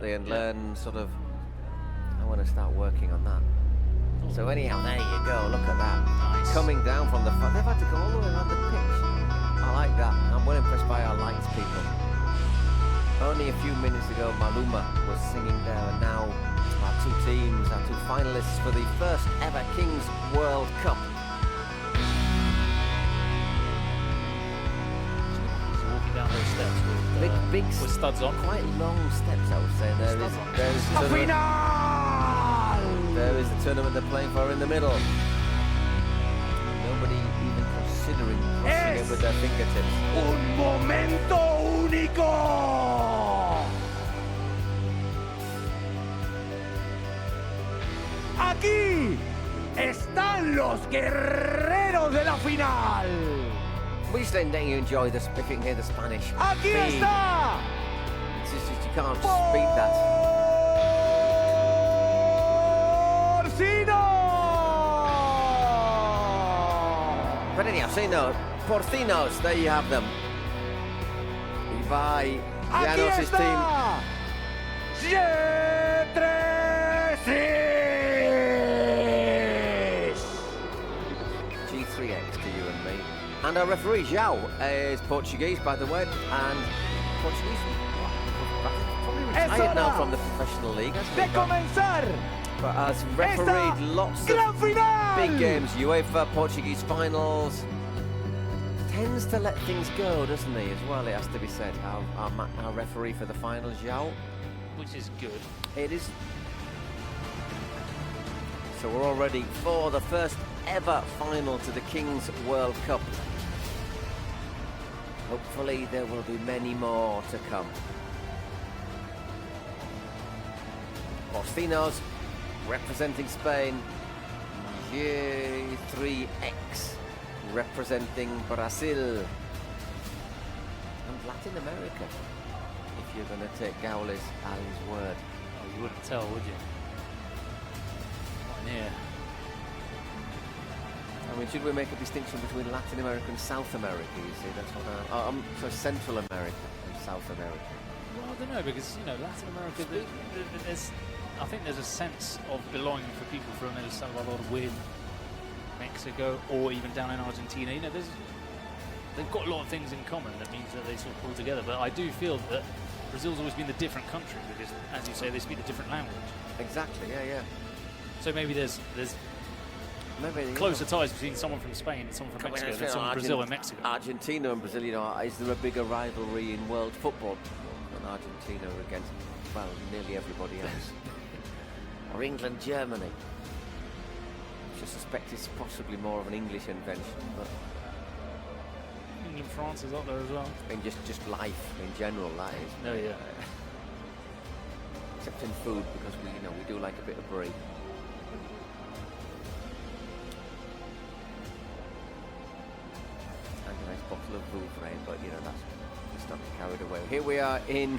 they, and learn sort of, I want to start working on that. So anyhow, there you go, look at that. Nice. Coming down from the front, they've had to go all the way around the pitch. I like that, I'm well impressed by our lights people. Only a few minutes ago, Maluma was singing there, and now our two teams, our two finalists for the first ever Kings World Cup. Down those steps with studs on. Quite long steps, I would say. There is La final! There is the tournament they're playing for in the middle. Nobody even considering crossing it with their fingertips. Un momento único! Aquí están los guerreros de la final. We just let you enjoy this, if you can hear the Spanish. Aquí feed. está. It's just you can't speak that. Porcinos. But anyhow, say no. Porcinos, there you have them. IBAI LLANOS' team. G3X. G3X to you and me. And our referee, João, is Portuguese, by the way, and Portuguese, probably retired now from the professional league, hasn't he? But has refereed lots of big games, UEFA, Portuguese finals. Tends to let things go, doesn't he, as well, it has to be said, our referee for the final, João. Which is good. It is. So we're all ready for the first ever final to the Kings World Cup. Hopefully there will be many more to come. Porcinos representing Spain. G3X representing Brazil. And Latin America, if you're going to take Gaules at his word. Oh, you wouldn't tell, would you? Not near. I mean, should we make a distinction between Latin America and South America, you see? That's what so Central America and South America. Well, I don't know, because, you know, Latin America, I think there's a sense of belonging for people from El Salvador with Mexico, or even down in Argentina. You know, they've got a lot of things in common that means that they sort of pull together. But I do feel that Brazil's always been the different country, because, as you say, they speak a different language. Exactly, yeah. So maybe there's closer ties between someone from Spain and someone from Mexico than someone from Brazil and Mexico. Argentina and Brazil, you know, is there a bigger rivalry in world football than Argentina against, well, nearly everybody else? Or England, Germany? I suspect it's possibly more of an English invention, but England, France is up there as well. I mean, just life in general, that is. No, yeah. Except in food, because we do like a bit of brie. Bottle of Vouvray, but you know, let's not get carried away. Here we are in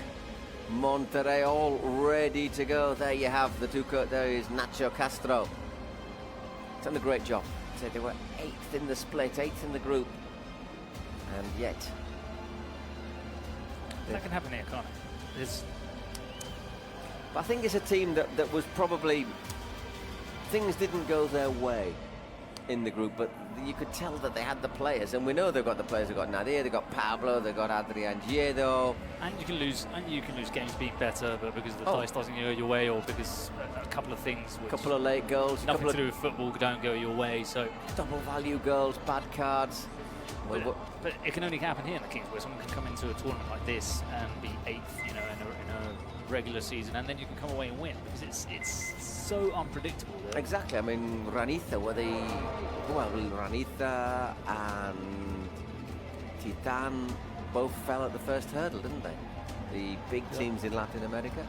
Monterrey, all ready to go. There you have the there is Nacho Castro. He's done a great job. So they were 8th in the split, 8th in the group, and yet that can happen here, can't it? I think it's a team that was probably, things didn't go their way in the group, but you could tell that they had the players, and we know they've got the players. They've got Nadir, they've got Pablo, they've got Adrian Giedo. And you can lose games being better, but because the dice doesn't go your way, or because a couple of things, a couple of late goals, nothing to do with football, don't go your way. So double value goals, bad cards. But it can only happen here in the Kings, where someone can come into a tournament like this and be 8th, you know, in a regular season, and then you can come away and win, because it's so unpredictable. Exactly. I mean, Ranitha and Titan both fell at the first hurdle, didn't they? The big teams in Latin America.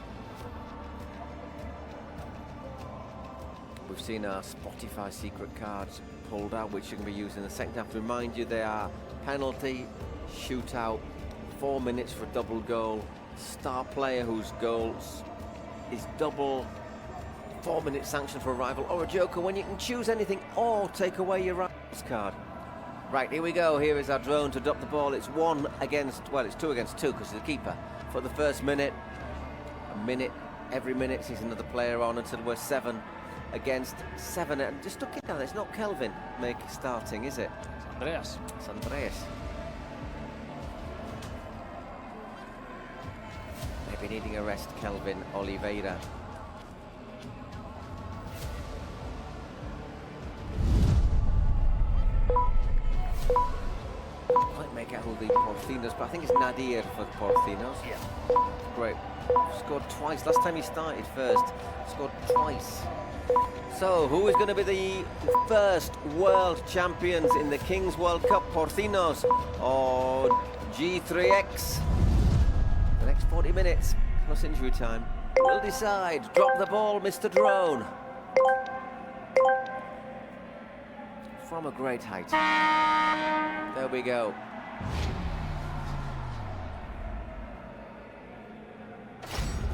We've seen our Spotify secret cards pulled out, which are going to be used in the second half. To remind you, they are penalty, shootout, 4 minutes for a double goal, star player whose goals is double, 4-minute sanction for a rival, or a joker when you can choose anything or take away your rival's card. Right, here we go. Here is our drone to drop the ball. It's 1 against, well, it's 2 against 2 because it's the keeper for the first minute. A minute every minute sees another player on until we're 7 against 7. And just looking down, it's not Kelvin starting, is it? It's Andreas. It's Andreas. Maybe needing a rest, Kelvin Oliveira. Quite make out who the Porcinos, but I think it's Nadir for the Porcinos. Yeah. Great. Scored twice. Last time he started first, scored twice. So, who is going to be the first world champions in the Kings World Cup? Porcinos or G3X? The next 40 minutes, plus injury time, will decide. Drop the ball, Mr. Drone. From a great height. There we go.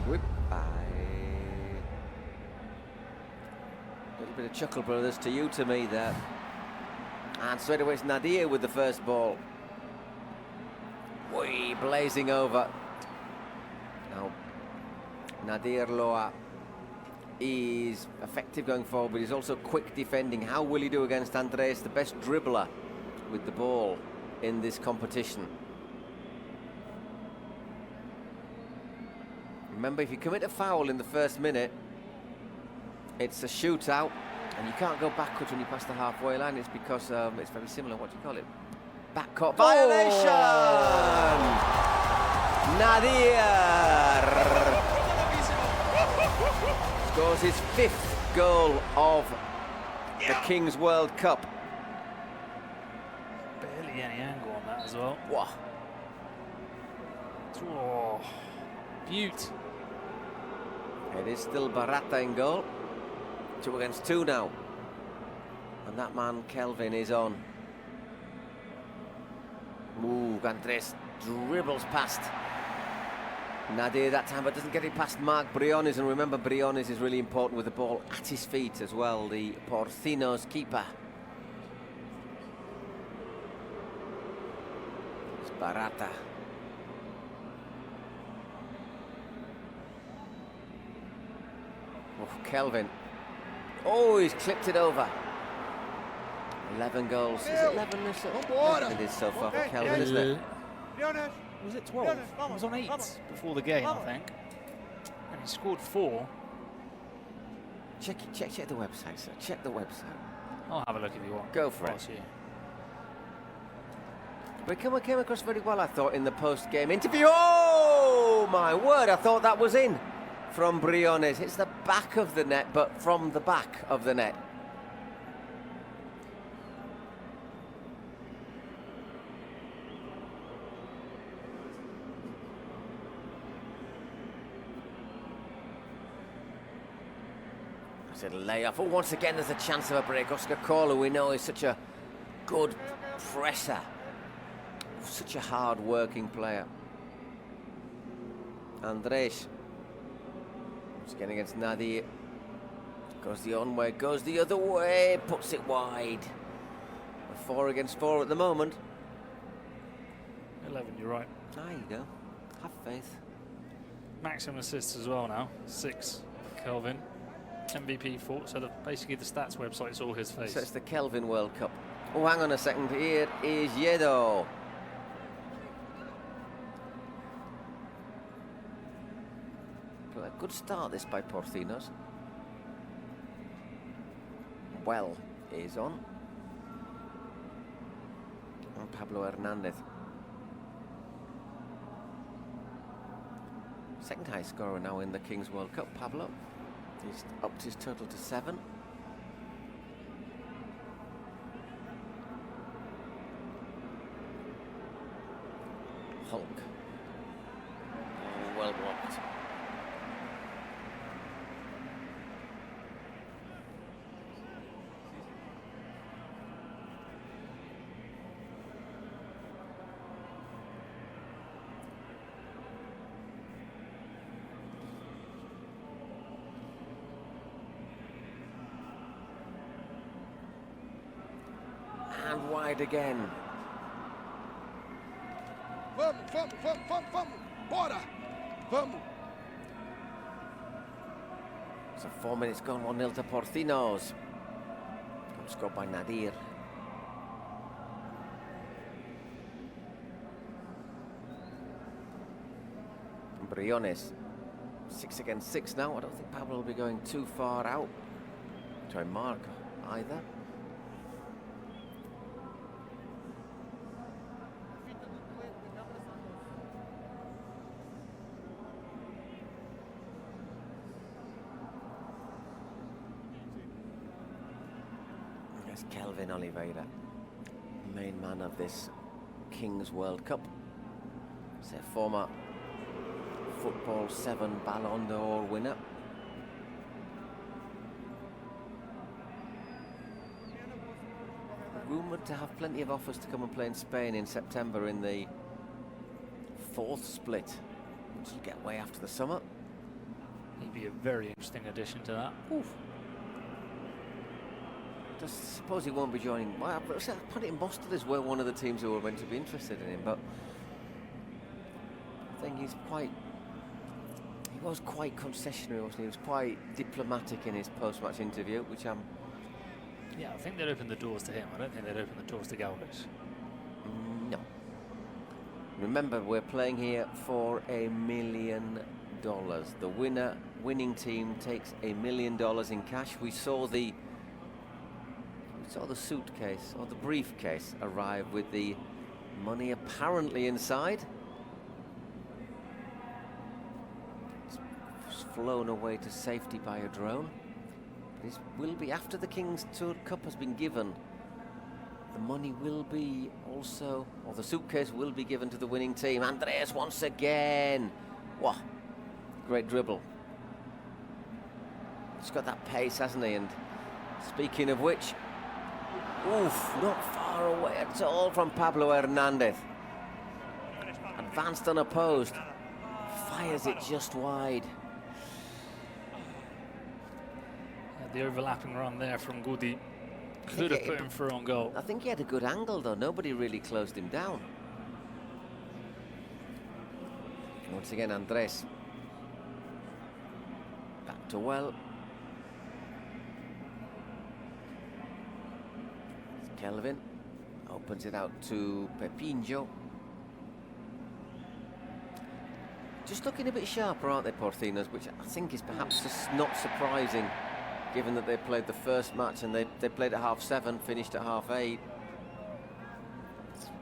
Whip by. A little bit of Chuckle Brothers to you, to me there. And straight away it's Nadir with the first ball. Whee, blazing over. Now, Nadir Loa is effective going forward, but he's also quick defending. How will he do against Andres, the best dribbler with the ball in this competition? Remember, if you commit a foul in the first minute, it's a shootout, and you can't go backwards when you pass the halfway line. It's because it's very similar. What do you call it? Backcourt violation! Nadir scores his 5th goal of the Kings World Cup. Barely any angle on that as well. Wow. Oh, beaut. It is still Barata in goal. 2 against 2 now. And that man, Kelvin, is on. Ooh, Andres dribbles past Nadir that time, but doesn't get it past Mark Briones. And remember, Briones is really important with the ball at his feet as well, the Porcinos keeper. It's Barata. Oh, Kelvin. Oh, he's clipped it over. 11 goals. Is it 11? It is so far for Kelvin, isn't it? Was it 12? He was on 8 before the game, I think. And he scored 4. Check the website, sir. Check the website. I'll have a look if you want. Go for it. But came across very well, I thought, in the post-game interview. Oh, my word, I thought that was in from Briones. It's the back of the net, but from the back of the net. It's a layoff. Oh, once again, there's a chance of a break. Oscar Corla, we know, is such a good presser. Such a hard-working player. Andres. It's again against Nadir. Goes the on way, goes the other way, puts it wide. 4 against 4 at the moment. 11, you're right. There you go. Have faith. Maximum assists as well now. 6, Kelvin. MVP 4, so basically the stats website is all his face. So it's the Kelvin World Cup. Oh, hang on a second. Here is Yedo. Well, a good start this by Porcinos. Well is on. And Pablo Hernandez. Second high scorer now in the Kings World Cup, Pablo. He's upped his total to 7. Hulk. Oh, well blocked. And wide again. Vamos, vamos, vamos, vamos, vamos. Bora. Vamos. So 4 minutes gone, 1-0 to Porcinos. Goal scored by Nadir. Briones, 6 against 6 now. I don't think Pablo will be going too far out to mark either. There's Kelvin Oliveira, main man of this Kings World Cup. It's a former Football 7 Ballon d'Or winner. Rumoured to have plenty of offers to come and play in Spain in September in the 4th split, which will get way after the summer. He'd be a very interesting addition to that. Oof. Just suppose he won't be joining. Well, I put it in Boston as well, one of the teams who were meant to be interested in him, but I think he was quite concessionary, wasn't he? He was quite diplomatic in his post-match interview, which I'm... Yeah, I think they'd open the doors to him. I don't think they'd open the doors to GAULES. No. Remember, we're playing here for $1 million. The winning team takes $1 million in cash. We saw the suitcase or the briefcase arrive with the money apparently inside. Flown away to safety by a drone. This will be after the King's Tour Cup has been given. The money will be also, or the suitcase will be given to the winning team. Andres once again. Wow, great dribble. He's got that pace, hasn't he? And speaking of which, oof, not far away at all from Pablo Hernandez. Advanced unopposed. Fires it just wide. The overlapping run there from Gudi could have put him through on goal. I think he had a good angle though. Nobody really closed him down. Once again, Andres. Back to well. Kelvin opens it out to Pepinho. Just looking a bit sharper, aren't they, Porcinos? Which I think is perhaps just not surprising, given that they played the first match and they played at 7:30, finished at 8:30.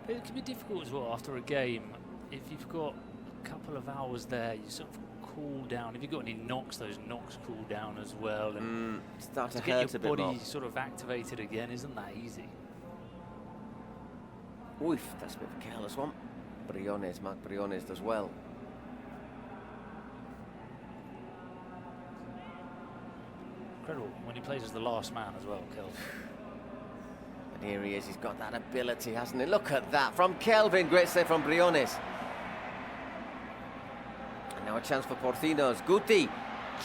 It can be difficult as well after a game. If you've got a couple of hours there, you sort of cool down. If you've got any knocks, those knocks cool down as well. And start to get hurt a your bit body more. sort of activated again isn't that easy. Oof, that's a bit of a careless one. Marc Briones does well. Incredible when he plays as the last man as well, Kelvin. And here he is, he's got that ability, hasn't he? Look at that from Kelvin, great save from Briones. And now a chance for Porcinos. Guti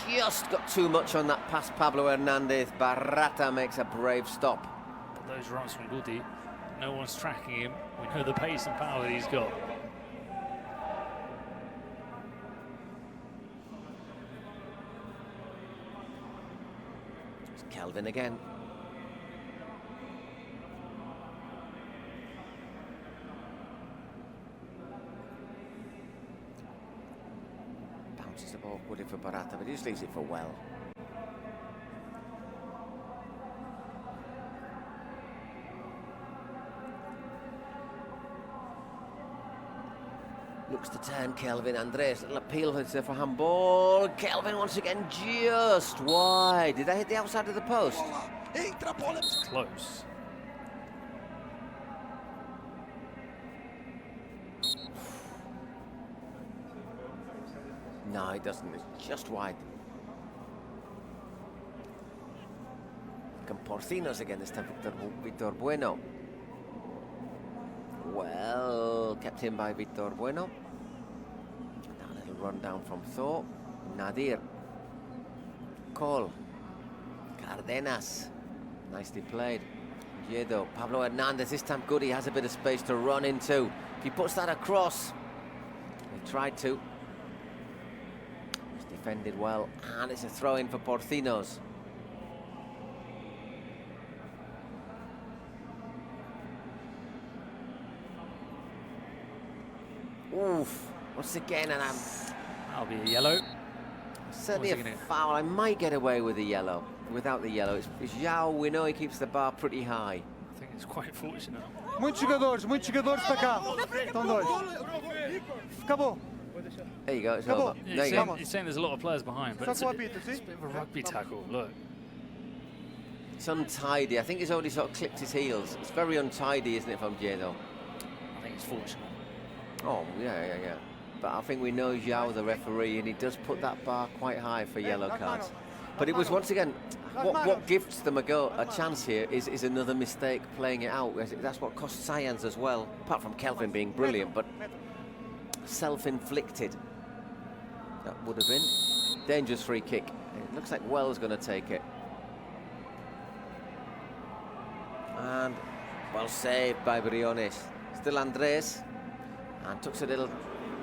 just got too much on that pass, Pablo Hernandez. Barata makes a brave stop. But those runs from Gudi, no one's tracking him. We know the pace and power that he's got. Kelvin again. Bounces the ball good for Barata, but he just leaves it for well. Looks to turn Kelvin. Andres, little appeal for handball. Kelvin once again just wide. Did they hit the outside of the post? It's close. No, it doesn't. It's just wide. Con Porcinos again this time. Victor Bueno. Well, kept in by Victor Bueno. Now a little run down from Thor. Nadir. Cole. Cardenas. Nicely played. Yedo. Pablo Hernandez. This time good. He has a bit of space to run into. If he puts that across. He tried to. His defended well, and it's a throw-in for Porcinos. Oof, once again, and That'll be a yellow. certainly a foul. I might get away with a yellow. Without the yellow, it's João. We know he keeps the bar pretty high. I think it's quite fortunate. Muitos jogadores para cá. Estão dois. Acabou. There you go, it's Come over. on. There you go. He's saying there's a lot of players behind, but it's a bit of a rugby tackle. Look. It's untidy. I think he's already sort of clipped his heels. It's very untidy, isn't it, from Jado? I think it's fortunate. Oh, yeah. But I think we know João, the referee, and he does put that bar quite high for yellow cards. But it was, once again, what gives them a chance here is another mistake playing it out. That's what cost Science as well, apart from Kelvin being brilliant, but self-inflicted. That would have been. Dangerous free kick. It looks like Wells going to take it. And well saved by Briones. Still Andres. And took a little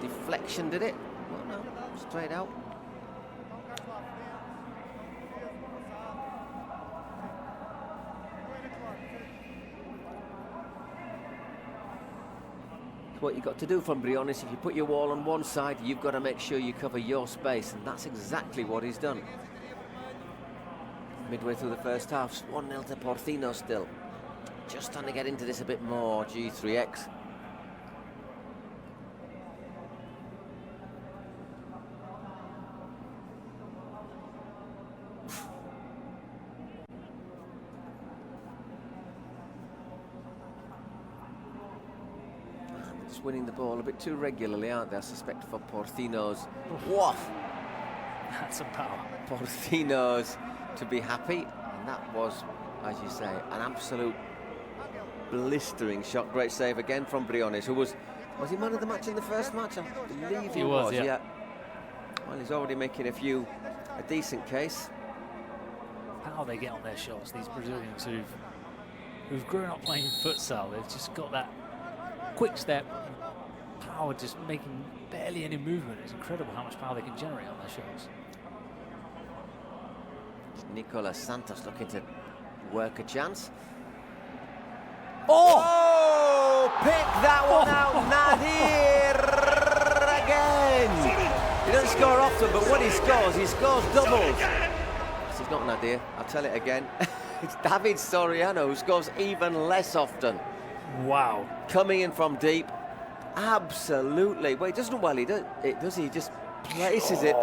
deflection, did it? Well, no, straight out. It's what you've got to do from Briones. If you put your wall on one side, you've got to make sure you cover your space, and that's exactly what he's done. Midway through the first half, 1-0 to Porcinos still. Just trying to get into this a bit more, G3X. Just winning the ball a bit too regularly, aren't they? I suspect for Porcinos. Woof! That's some power. Porcinos to be happy, and that was, as you say, an absolute blistering shot. Great save again from Briones, who was he man of the match in the first match? I believe he was, yeah. Well, he's already making a decent case. How they get on their shots, these Brazilians who've grown up playing futsal, they've just got that quick step, power, just making barely any movement. It's incredible how much power they can generate on their shots. Nicolas Santos looking to work a chance. Oh! Pick that one out, Nadir again. He doesn't score often, but when he scores doubles. It's not Nadir, I'll tell it again. It's David Soriano who scores even less often. Wow. Coming in from deep. Absolutely. Well, he doesn't well, he does he just places it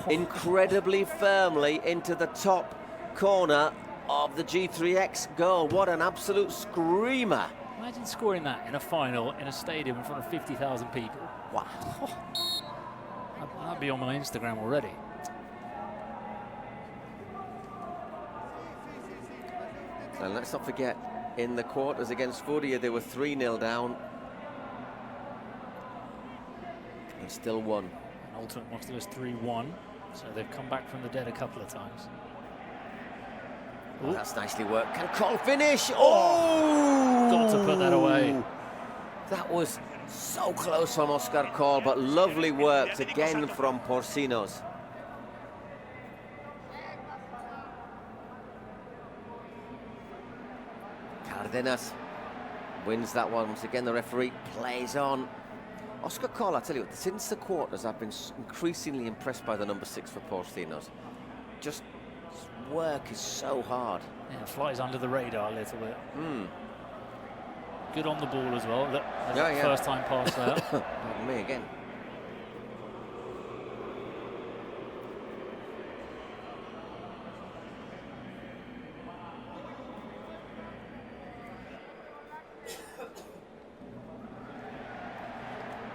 incredibly firmly into the top corner of the G3X goal. What an absolute screamer. Imagine scoring that in a final in a stadium in front of 50,000 people. Wow. That'd be on my Instagram already. And let's not forget, in the quarters against Furia, they were 3-0 down. And still won. And ultimate monster was 3-1, so they've come back from the dead a couple of times. Oh, that's nicely worked. Can Cole finish? Oh! Got to put that away. That was so close from Oscar Cole, but lovely work again from Porcinos. Cardenas wins that one. Once again, the referee plays on. Oscar Cole, I tell you what, since the quarters, I've been increasingly impressed by the number 6 for Porcinos. Just his work is so hard. Yeah, flies under the radar a little bit. Good on the ball as well. Look, first time pass there. Me again.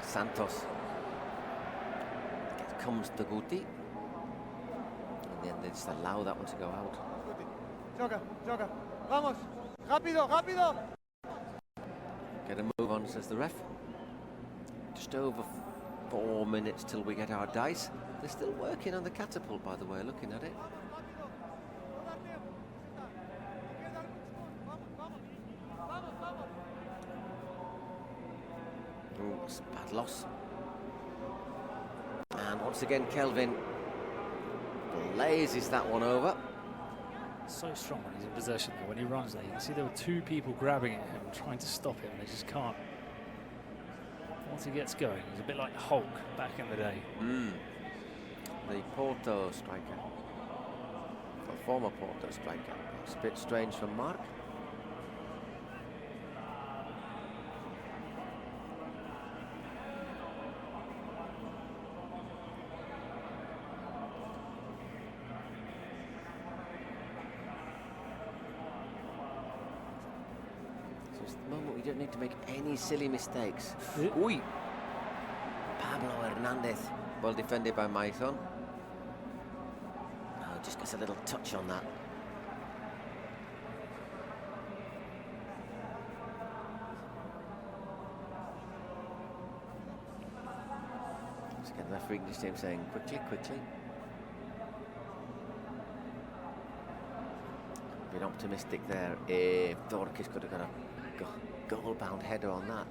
Santos comes to Guti, and then they just allow that one to go out. Joga, vamos, rápido. Get a move on, says the ref. Just over 4 minutes till we get our dice. They're still working on the catapult, by the way, looking at it. Ooh, it's a bad loss. And once again, Kelvin blazes that one over. So strong when he's in possession though. When he runs there, you can see there were two people grabbing at him, trying to stop him, and they just can't. Once he gets going, he's a bit like Hulk back in the day. The Porto striker, or former Porto striker. It's a bit strange from Mark. We don't need to make any silly mistakes. Ui! Pablo Hernandez, well defended by Maison. Oh, just gets a little touch on that. Once again, the referee just him saying quickly, quickly. A bit optimistic there if Dorkis could have got a goal-bound header on that.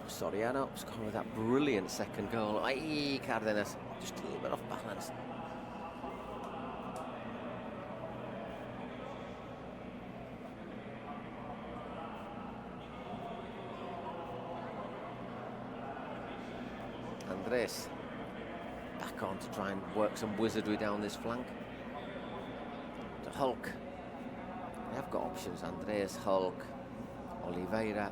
Soriano scored with that brilliant second goal. Aye, Cardenas just a little bit off balance. Andres back on to try and work some wizardry down this flank. To Hulk. They have got options. Andreas, Hulk, Oliveira.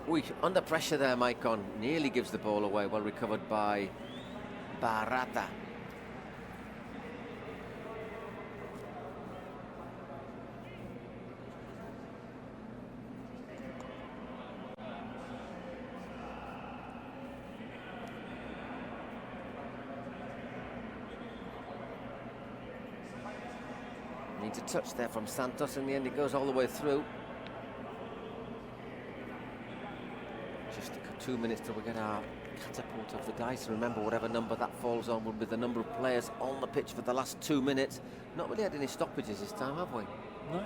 Ui, under pressure there, Maicon. Nearly gives the ball away. Well recovered by Barata. Needs a touch there from Santos. In the end, it goes all the way through. Just 2 minutes till we get our catapult of the dice. Remember, whatever number that falls on will be the number of players on the pitch for the last 2 minutes. Not really had any stoppages this time, have we? No.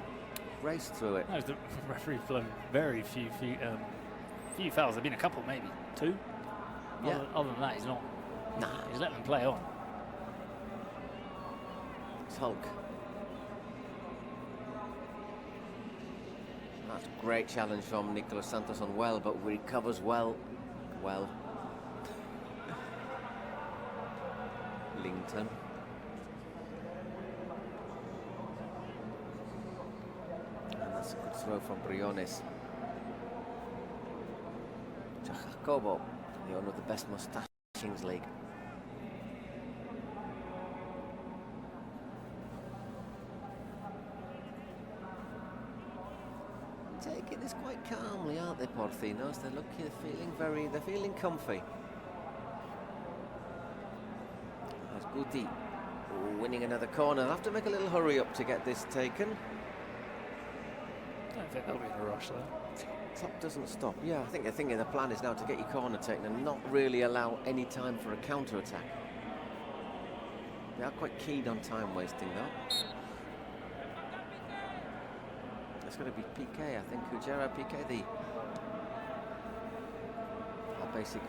Raced through it. No, the referee blown very few fouls. There've been a couple, maybe 2. Yeah. Other than that, he's not. Nah. He's letting them play on. It's Hulk. That's a great challenge from Nicolas Santos on well, but recovers well. Linton. And that's a good throw from Briones. To Jacobo, the owner of the best moustache in Kings League. Taking this quite calmly, aren't they, Porcinos? They're feeling comfy. As Guti winning another corner. They'll have to make a little hurry up to get this taken. I don't think they'll be in a rush though. Clock doesn't stop. Yeah, I think the plan is now to get your corner taken and not really allow any time for a counter-attack. They are quite keen on time wasting though. It's going to be Piqué, I think. Gerard Piqué, our basic.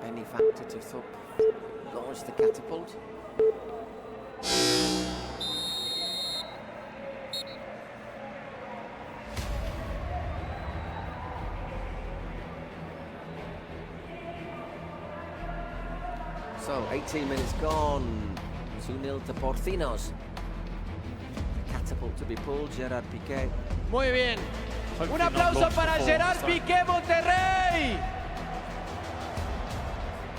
Benefactor to launch the catapult. So 18 minutes gone. 2-0 to Porcinos. Catapult to be pulled, Gerard Piqué. Muy bien. Un aplauso para Gerard Piqué, Monterrey.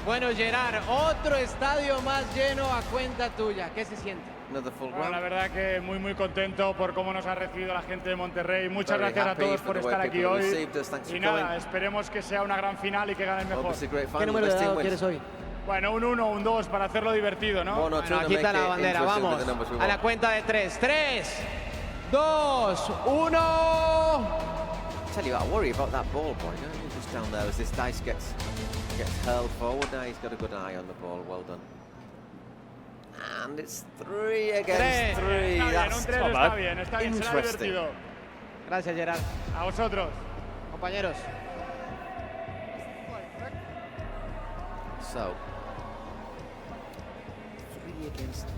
Bueno, Gerard, otro estadio más lleno a cuenta tuya. ¿Qué se siente? Another full Bueno, ground. la verdad que muy contento por cómo nos ha recibido la gente de Monterrey. Muchas Very gracias a happy todos for por the way estar aquí people hoy. received us. Thanks Y for nada, coming. esperemos que sea una gran final y que gane el mejor. Obviously great ¿Qué final. número de Best team dado wins. quieres hoy? Bueno, un 1, un 2 para hacerlo divertido, ¿no? One or two Bueno, to aquí está make la it bandera, interesting with vamos. the numbers we A la want. cuenta de 3. 3, 2, 1. Tell you what, I worry about that ball, boy. Don't you just down there as this dice gets hurled forward. Now he's got a good eye on the ball. Well done. And it's 3 against 3. That's Está bien, está bien, será interesting. divertido. Gracias, Gerard. A vosotros. Compañeros. So, 3 against 3.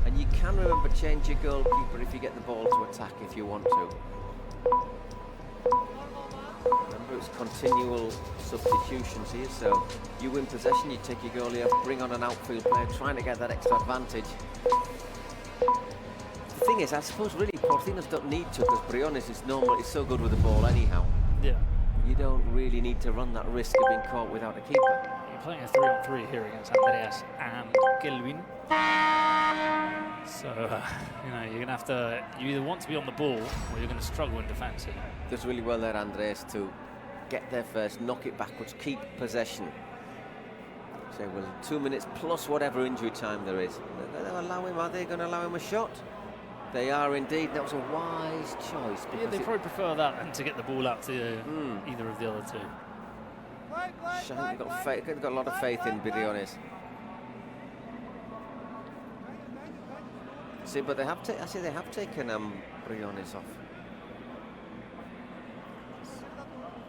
And you can remember change your goalkeeper if you get the ball to attack if you want to. Remember, it's continual substitutions here, so you win possession, you take your goalie off, bring on an outfield player, trying to get that extra advantage. The thing is, I suppose really Porcinos don't need to, because Briones is so good with the ball anyhow. Yeah. You don't really need to run that risk of being caught without a keeper. You're playing a 3-on-3 here against Andreas and Kelvin. So, you know, you're going to have to, you either want to be on the ball or you're going to struggle in defence here. Does really well there, Andreas, to get there first, knock it backwards, keep possession. So, well, 2 minutes plus whatever injury time there is. They'll allow him, are they going to allow him a shot? They are indeed. That was a wise choice. Yeah, they probably prefer that than to get the ball out to either of the other two. They've got a lot of faith in Briones. See, but they have taken Briones off.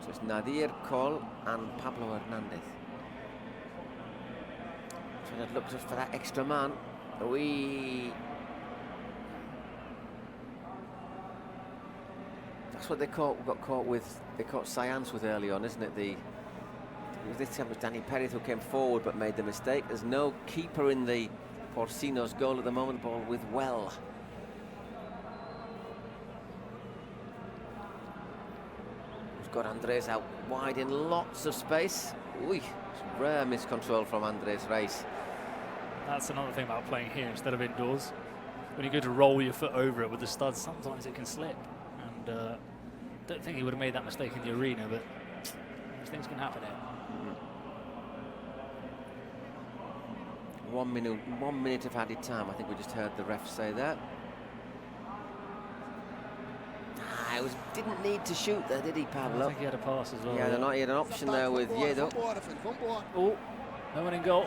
So it's Nadir, Cole and Pablo Hernandez. Trying to look just for that extra man. That's what they got caught with. They caught Science with early on, isn't it? This time it was Danny Perez who came forward but made the mistake. There's no keeper in the Porcinos goal at the moment. Ball with Well. We've got Andres out wide in lots of space. It's rare miscontrol from Andres Reis. That's another thing about playing here instead of indoors. When you go to roll your foot over it with the studs, sometimes it can slip. And don't think he would have made that mistake in the arena, but those things can happen here. 1 minute of added time. I think we just heard the ref say that. Didn't need to shoot there, did he, Pablo? I think he had a pass as well. Yeah, he had an option there with Yedo. Oh, no one in goal.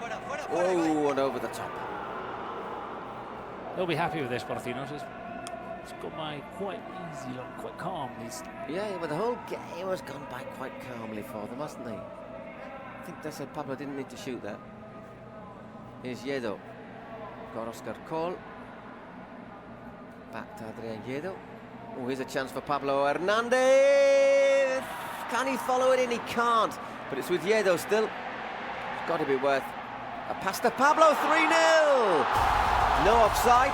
Oh, and over the top. They'll be happy with this, Porcinos. It's gone by quite easy, quite calm. Yeah, but the whole game has gone by quite calmly for them, hasn't they? I think they said Pablo didn't need to shoot that. Here's Yedo. Got Oscar Cole. Back to Adrian Yedo. Oh, here's a chance for Pablo Hernandez. Can he follow it in? He can't. But it's with Yedo still. It's got to be worth a pass to Pablo. 3-0. No offside.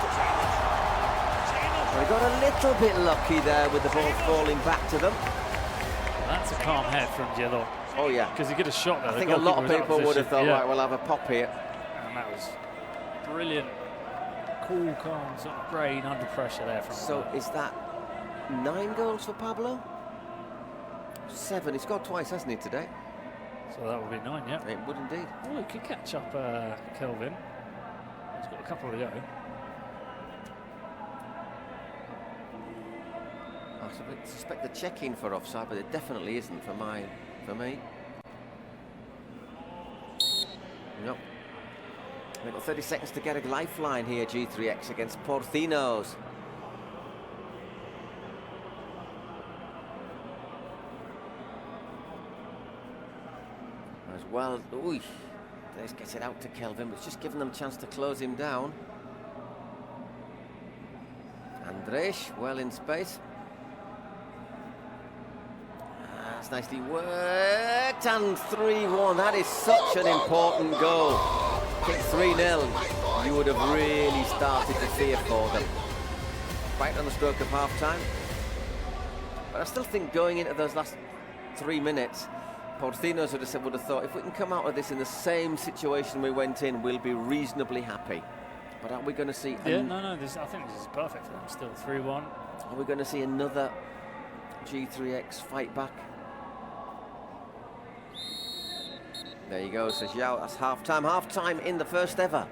They got a little bit lucky there with the ball falling back to them. That's a calm head from Yedo. Oh, yeah. Because he could have shot there. I think a lot of people would have thought, right, we'll have a pop here. And that was brilliant. Cool, calm, sort of brain under pressure there. So is that 9 goals for Pablo? 7. He scored twice, hasn't he, today? So that would be 9, yeah. It would indeed. Oh, he could catch up Kelvin. He's got a couple to go. I suspect they're checking for offside, but it definitely isn't for me. Nope. We've got 30 seconds to get a lifeline here, G3X against Porcinos. As well, Let's get it out to Kelvin, but it's just giving them a chance to close him down. Andres, well in space. That's nicely worked, and 3-1. That is such an important goal. Kick 3-0, you would have really started to fear for them. Right on the stroke of half-time. But I still think going into those last 3 minutes, Porcinos would have thought, if we can come out of this in the same situation we went in, we'll be reasonably happy. But are we going to see... Yeah, no, I think this is perfect for them. Still 3-1. Are we going to see another G3X fight back? There you go, says Yao. That's half-time. Half-time in the first ever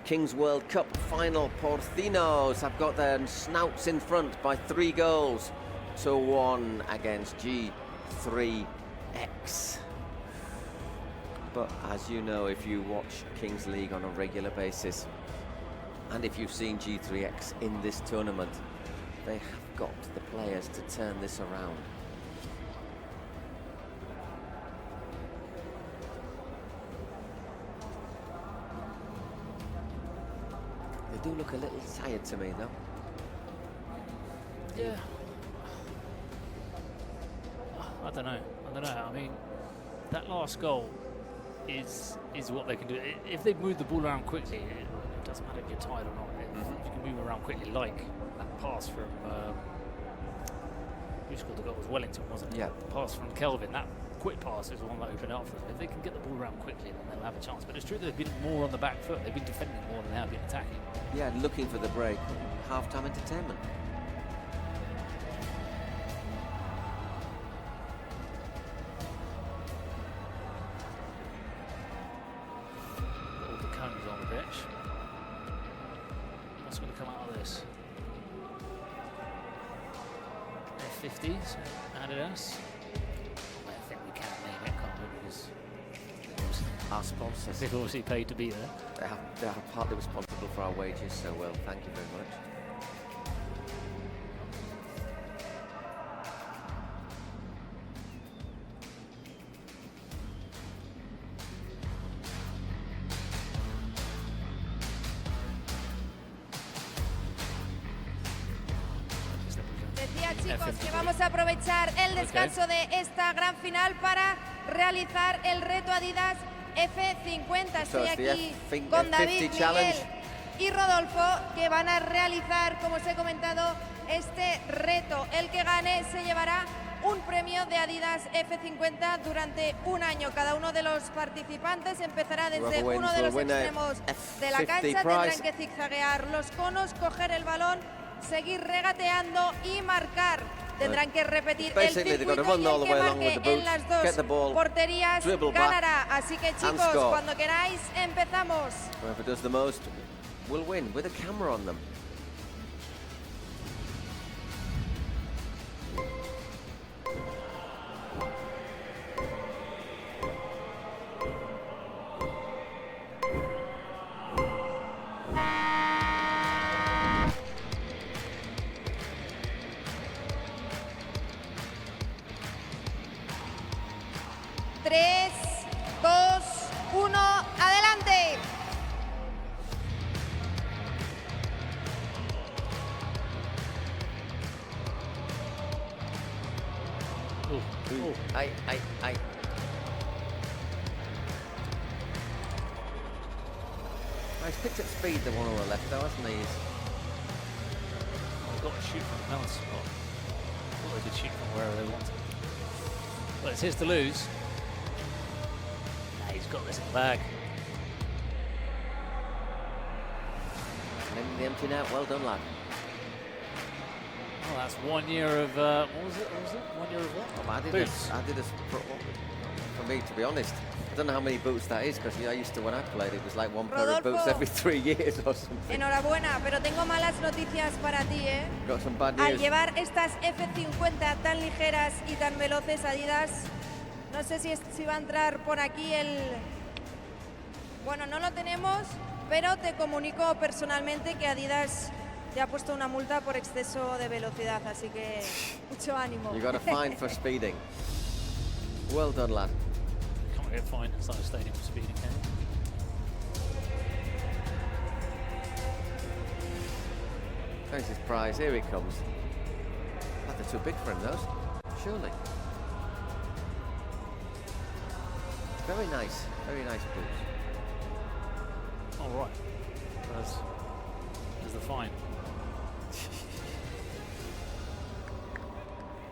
Kings World Cup final. Porcinos have got their snouts in front by 3 goals to 1 against G3X. But as you know, if you watch Kings League on a regular basis, And if you've seen G3X in this tournament, they have got the players to turn this around. They do look a little tired to me, though. Yeah. I don't know. I mean, that last goal is what they can do. If they move the ball around quickly, it doesn't matter if you're tired or not. If you can move around quickly, like that pass from who scored the goal? It was Wellington, wasn't it? Yeah. The pass from Kelvin. That quick pass is the one that opened up for them. If they can get the ball around quickly, then they'll have a chance. But it's true they've been more on the back foot. They've been defending more than they have been attacking. Yeah, looking for the break. Half-time entertainment. All the cones on the pitch. What's going to come out of this? F50s, Adidas. I think we can name it, can't we? Because Our sponsors. they've obviously paid to be there. They are partly responsible for our wages, so well, thank you very much. Decía, chicos, que vamos a aprovechar el descanso de esta gran final para realizar el reto Adidas F50. Estoy aquí con David, Miguel y Rodolfo, que van a realizar, como os he comentado, este reto. El que gane se llevará un premio de Adidas F50 durante un año. Cada uno de los participantes empezará desde uno de los extremos de la cancha. Tendrán que zigzaguear los conos, coger el balón, seguir regateando y marcar. Tendrán que repetir el circuito y el que marque en las dos porterías ganará. Así que, chicos, cuando queráis empezamos. Whoever does the most will win, with a camera on them. Tres, dos, uno, adelante. Ay. He's picked up speed, the one on the left, though, hasn't he? They've got to shoot from another spot. Or they could shoot from wherever they wanted. But it's his to lose. Nah, he's got this in the bag. And the empty net, well done, lad. Well, that's 1 year of, what was it? 1 year of what? Boots. Adidas, for me, to be honest. I don't know how many boots that is, because I used to, when I played, it was like one pair of boots every 3 years or something. Enhorabuena, pero tengo malas noticias para ti, ¿eh? Got some bad Al news. llevar estas F50 tan ligeras y tan veloces, Adidas, no sé si va a entrar por aquí el... Bueno, no lo tenemos, pero te comunico personalmente que Adidas te ha puesto una multa por exceso de velocidad, así que mucho ánimo. You got a fine for speeding. Well done, lad. Can't get fined inside the stadium for speeding, can you? There's his prize, here he comes. Oh, they're too big for him, those. Surely. Very nice boots. All right. There's the fine.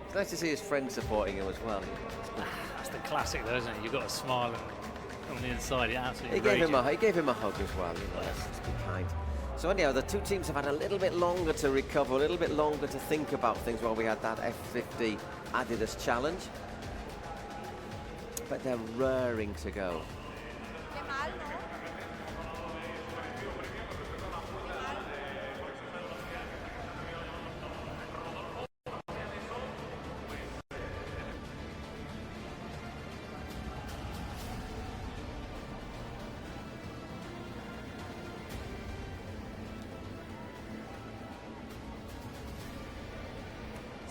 It's nice to see his friends supporting him as well. That's the classic, though, isn't it? You've got a smile and on the inside, yeah, absolutely. He gave him a hug as well. You know, let's be kind. So anyhow, the two teams have had a little bit longer to recover, a little bit longer to think about things while we had that F50 Adidas challenge. But they're raring to go.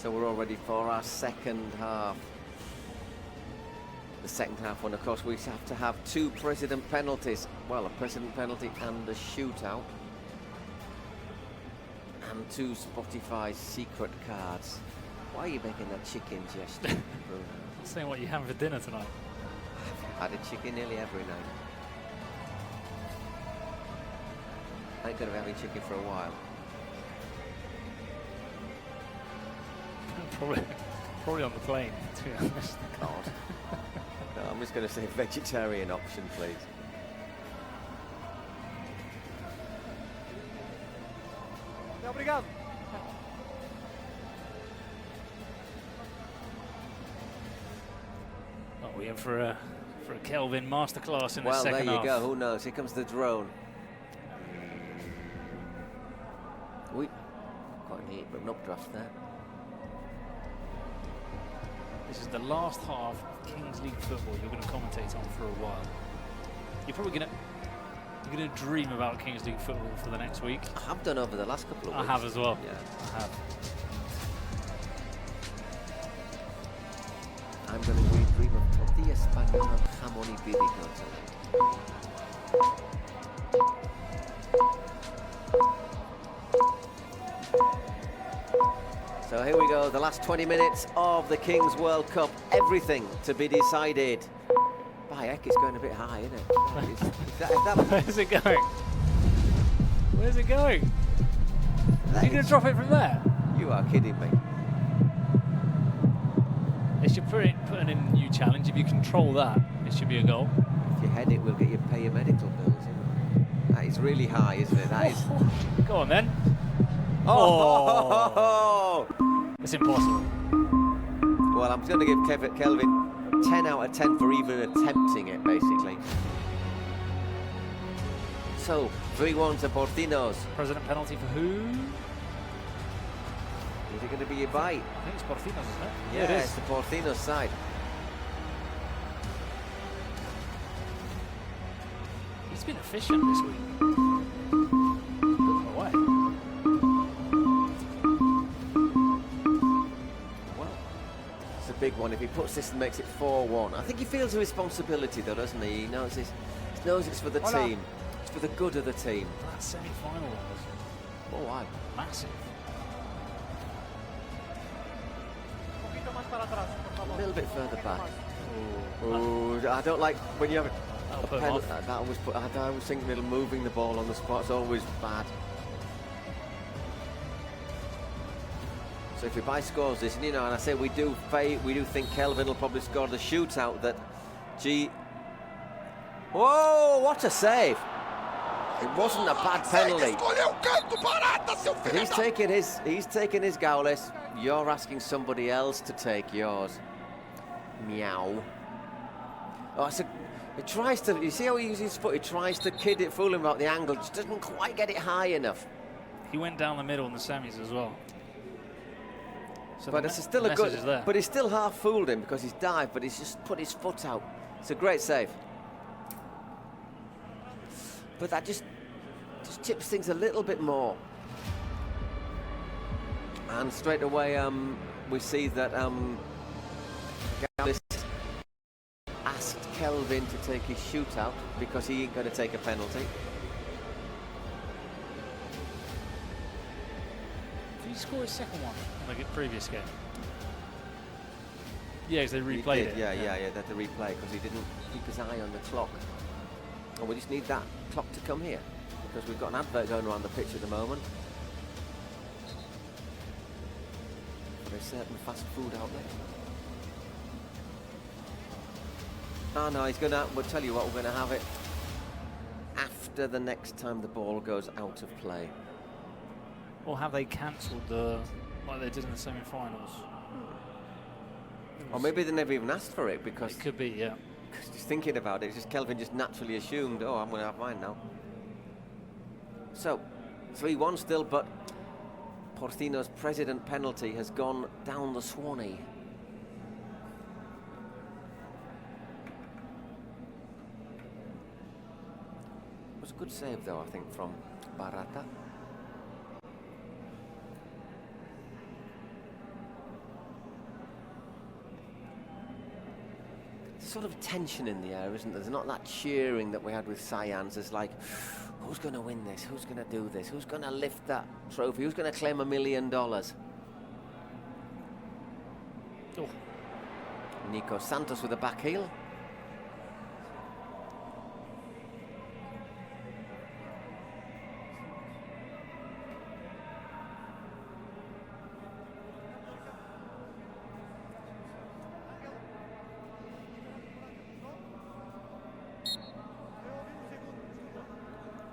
So we're all ready for our second half. The second half one, of course, we have to have 2 president penalties. Well, a president penalty and a shootout. And 2 Spotify secret cards. Why are you making that chicken gesture? I'm saying what you having for dinner tonight. I've had a chicken nearly every night. I ain't gonna be having chicken for a while. Probably on the plane, to be honest. God. No, I'm just gonna say vegetarian option, please. Obrigado. Oh, we're in for a Kelvin masterclass in the Well, second there half. you go. Who knows? Here comes the drone. We got an hit, but an updraft there. This is the last half of Kings League football you're going to commentate on for a while. You're probably going to dream about Kings League football for the next week. I have done over the last couple of weeks. I have as well. Yeah, I have. I'm going to dream of tortilla española, jamón y ibérico tonight. So here we go, the last 20 minutes of the Kings World Cup. Everything to be decided. By heck, it's going a bit high, isn't it? Where's it going? Where's it going? Are you going to drop it from there? You are kidding me. They should put in a new challenge. If you control that, it should be a goal. If you head it, we'll get you pay your medical bills. That is really high, isn't it? That is. Go on then. Oh! It's impossible. Well, I'm going to give Kelvin 10 out of 10 for even attempting it, basically. So, 3-1 to Porcinos. President penalty for who? Is it going to be IBAI? I think it's Porcinos, isn't it? Yeah, it is. It's the Porcinos side. He's been efficient this week. Away. Well, it's a big one. If he puts this and makes it 4-1, I think he feels a responsibility, though, doesn't he? He knows it's for the team. It's for the good of the team. That semi-final was why? massive. A little bit further back. Oh, I don't like when you have a penalty. I always think little moving the ball on the spot is always bad. So if IBAI scores this, and I say we do think Kelvin will probably score the shootout that Whoa, what a save! It wasn't a bad penalty. But he's taking his GAULES. You're asking somebody else to take yours. Meow. Oh, it tries to. You see how he uses his foot? He tries to fool him about the angle. Just doesn't quite get it high enough. He went down the middle in the semis as well. So but it's still a good. But he's still half fooled him because he's dived, but he's just put his foot out. It's a great save. But that just tips things a little bit more. And straight away, we see that GAULES asked Kelvin to take his shootout because he ain't going to take a penalty. Did he score his second one in the previous game? Yeah, because they replayed it. Yeah, they had to replay because he didn't keep his eye on the clock. And we just need that clock to come here because we've got an advert going around the pitch at the moment. For a certain fast food outlet. Oh no, we'll tell you what, we're going to have it after the next time the ball goes out of play. Or have they cancelled like they did in the semi-finals? Or maybe they never even asked for it because... It could be, yeah. Just thinking about it, Kelvin just naturally assumed, oh, I'm going to have mine now. So, 3-1 still, but Porcinos' president penalty has gone down the Swanee. It was a good save, though, I think, from Barata. sort of tension in the air, isn't there? There's not that cheering that we had with Science. It's like, who's going to win this? Who's going to do this? Who's going to lift that trophy? Who's going to claim $1 million? Oh. Nico Santos with a back heel.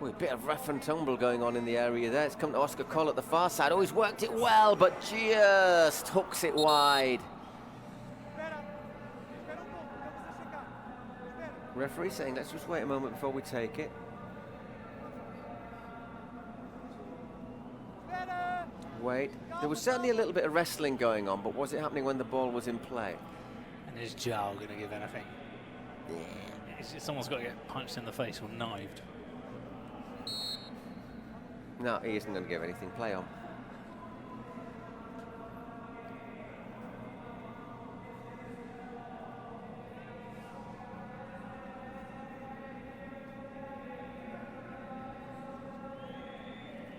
Oh, a bit of rough and tumble going on in the area there. It's come to Oscar Cole at the far side. Oh, he's worked it well, but just hooks it wide. Referee saying, let's just wait a moment before we take it. Wait. There was certainly a little bit of wrestling going on, but was it happening when the ball was in play? And is Zhao going to give anything? Yeah. Someone's got to get punched in the face or knifed. No, he isn't going to give anything. Play on.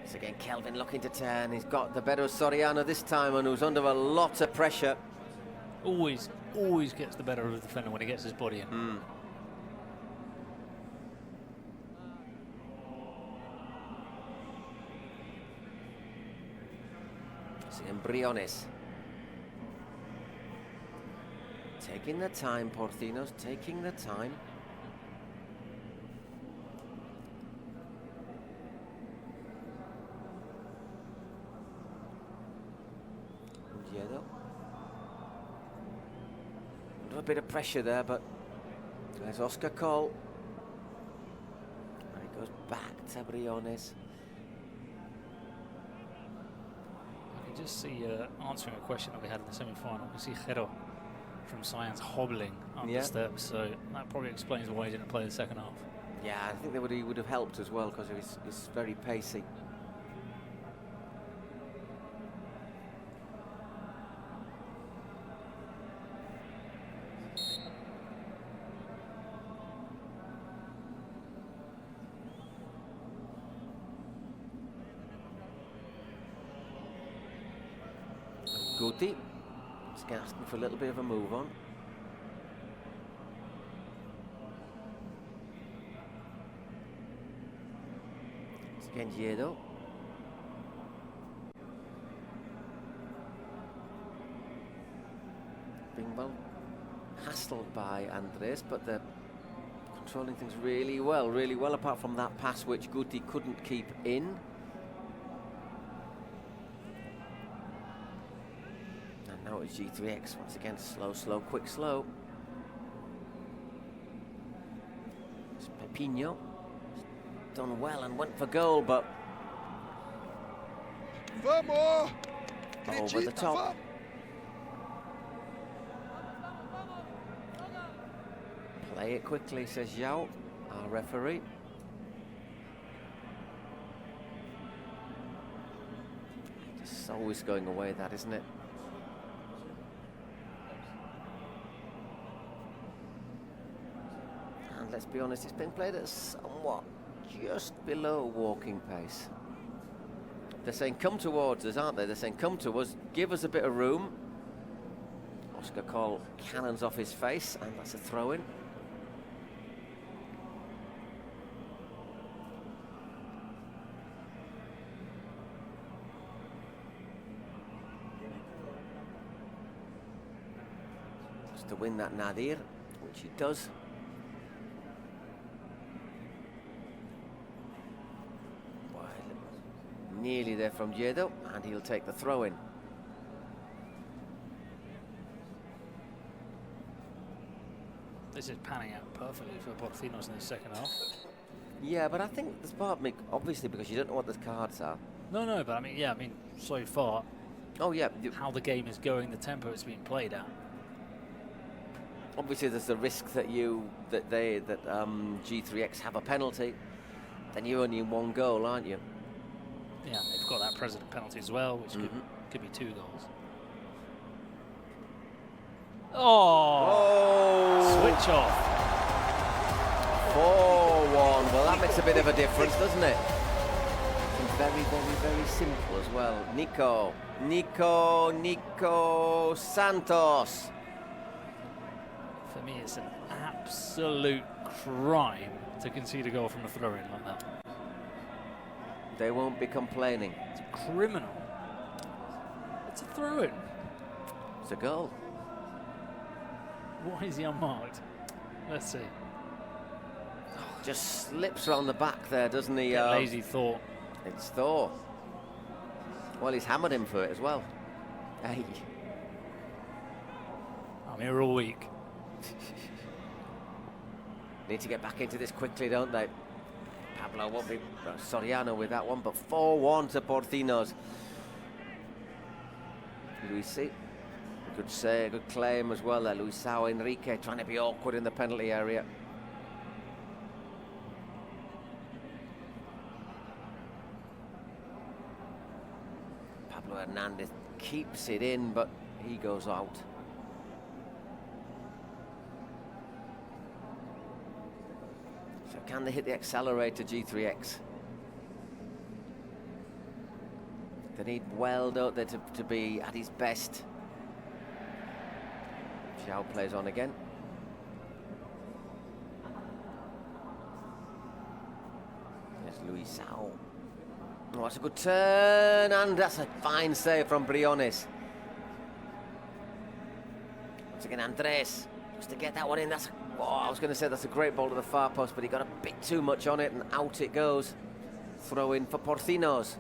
It's again Kelvin looking to turn. He's got the better of Soriano this time, and who's under a lot of pressure. Always gets the better of the defender when he gets his body in. Briones. Taking the time, Porcinos, taking the time. Under a bit of pressure there, but there's Oscar Cole. And he goes back to Briones. Just see answering a question that we had in the semi-final. We see Jero from Science hobbling up the steps, so that probably explains why he didn't play the second half. Yeah, I think he would have helped as well because he's very pacey. Guti, just asking for a little bit of a move on. It's again Giedo. Being well hassled by Andres, but they're controlling things really well, apart from that pass which Guti couldn't keep in. Now it's G3X once again, slow, quick, slow. It's Pepino. He's done well and went for goal, but over the top. Play it quickly, says Zhao, our referee. It's always going away, that, isn't it? Let's be honest, it's been played at somewhat just below walking pace. They're saying come towards us, aren't they? They're saying come to us, give us a bit of room. Oscar Cole cannons off his face, and that's a throw-in. Just to win that Nadir, which he does. Nearly there from Giedo, and he'll take the throw-in. This is panning out perfectly for Porcinos in the second half. Yeah, but I think there's part of me, obviously, because you don't know what the cards are. No, but I mean, so far. Oh yeah. How the game is going, the tempo it's being played at. Obviously, there's the risk that G3X have a penalty. Then you're only in one goal, aren't you? Yeah, they've got that president penalty as well, which could be 2 goals. Oh! switch off. 4-1. Well, that makes a bit of a difference, doesn't it? And very, very, very simple as well. Nico Santos. For me, it's an absolute crime to concede a goal from a throw-in like that. They won't be complaining. It's criminal. It's a throw-in. It's a goal. Why is he unmarked? Let's see. Just slips around the back there, doesn't he? Lazy Thor. It's Thor. Well, he's hammered him for it as well. Hey. I'm here all week. Need to get back into this quickly, don't they? Pablo won't be Soriano with that one, but 4-1 to Porcinos. Luisi, good say, good claim as well there. Luisao Enrique trying to be awkward in the penalty area. Pablo Hernandez keeps it in, but he goes out. So can they hit the accelerator, G3X? They need well, don't they, to be at his best. Xiao plays on again. There's Luisao. Oh, that's a good turn, and that's a fine save from Briones. Once again, Andres, just to get that one in. That's, I was going to say that's a great ball to the far post, but he got a bit too much on it, and out it goes. Throw in for Porcinos.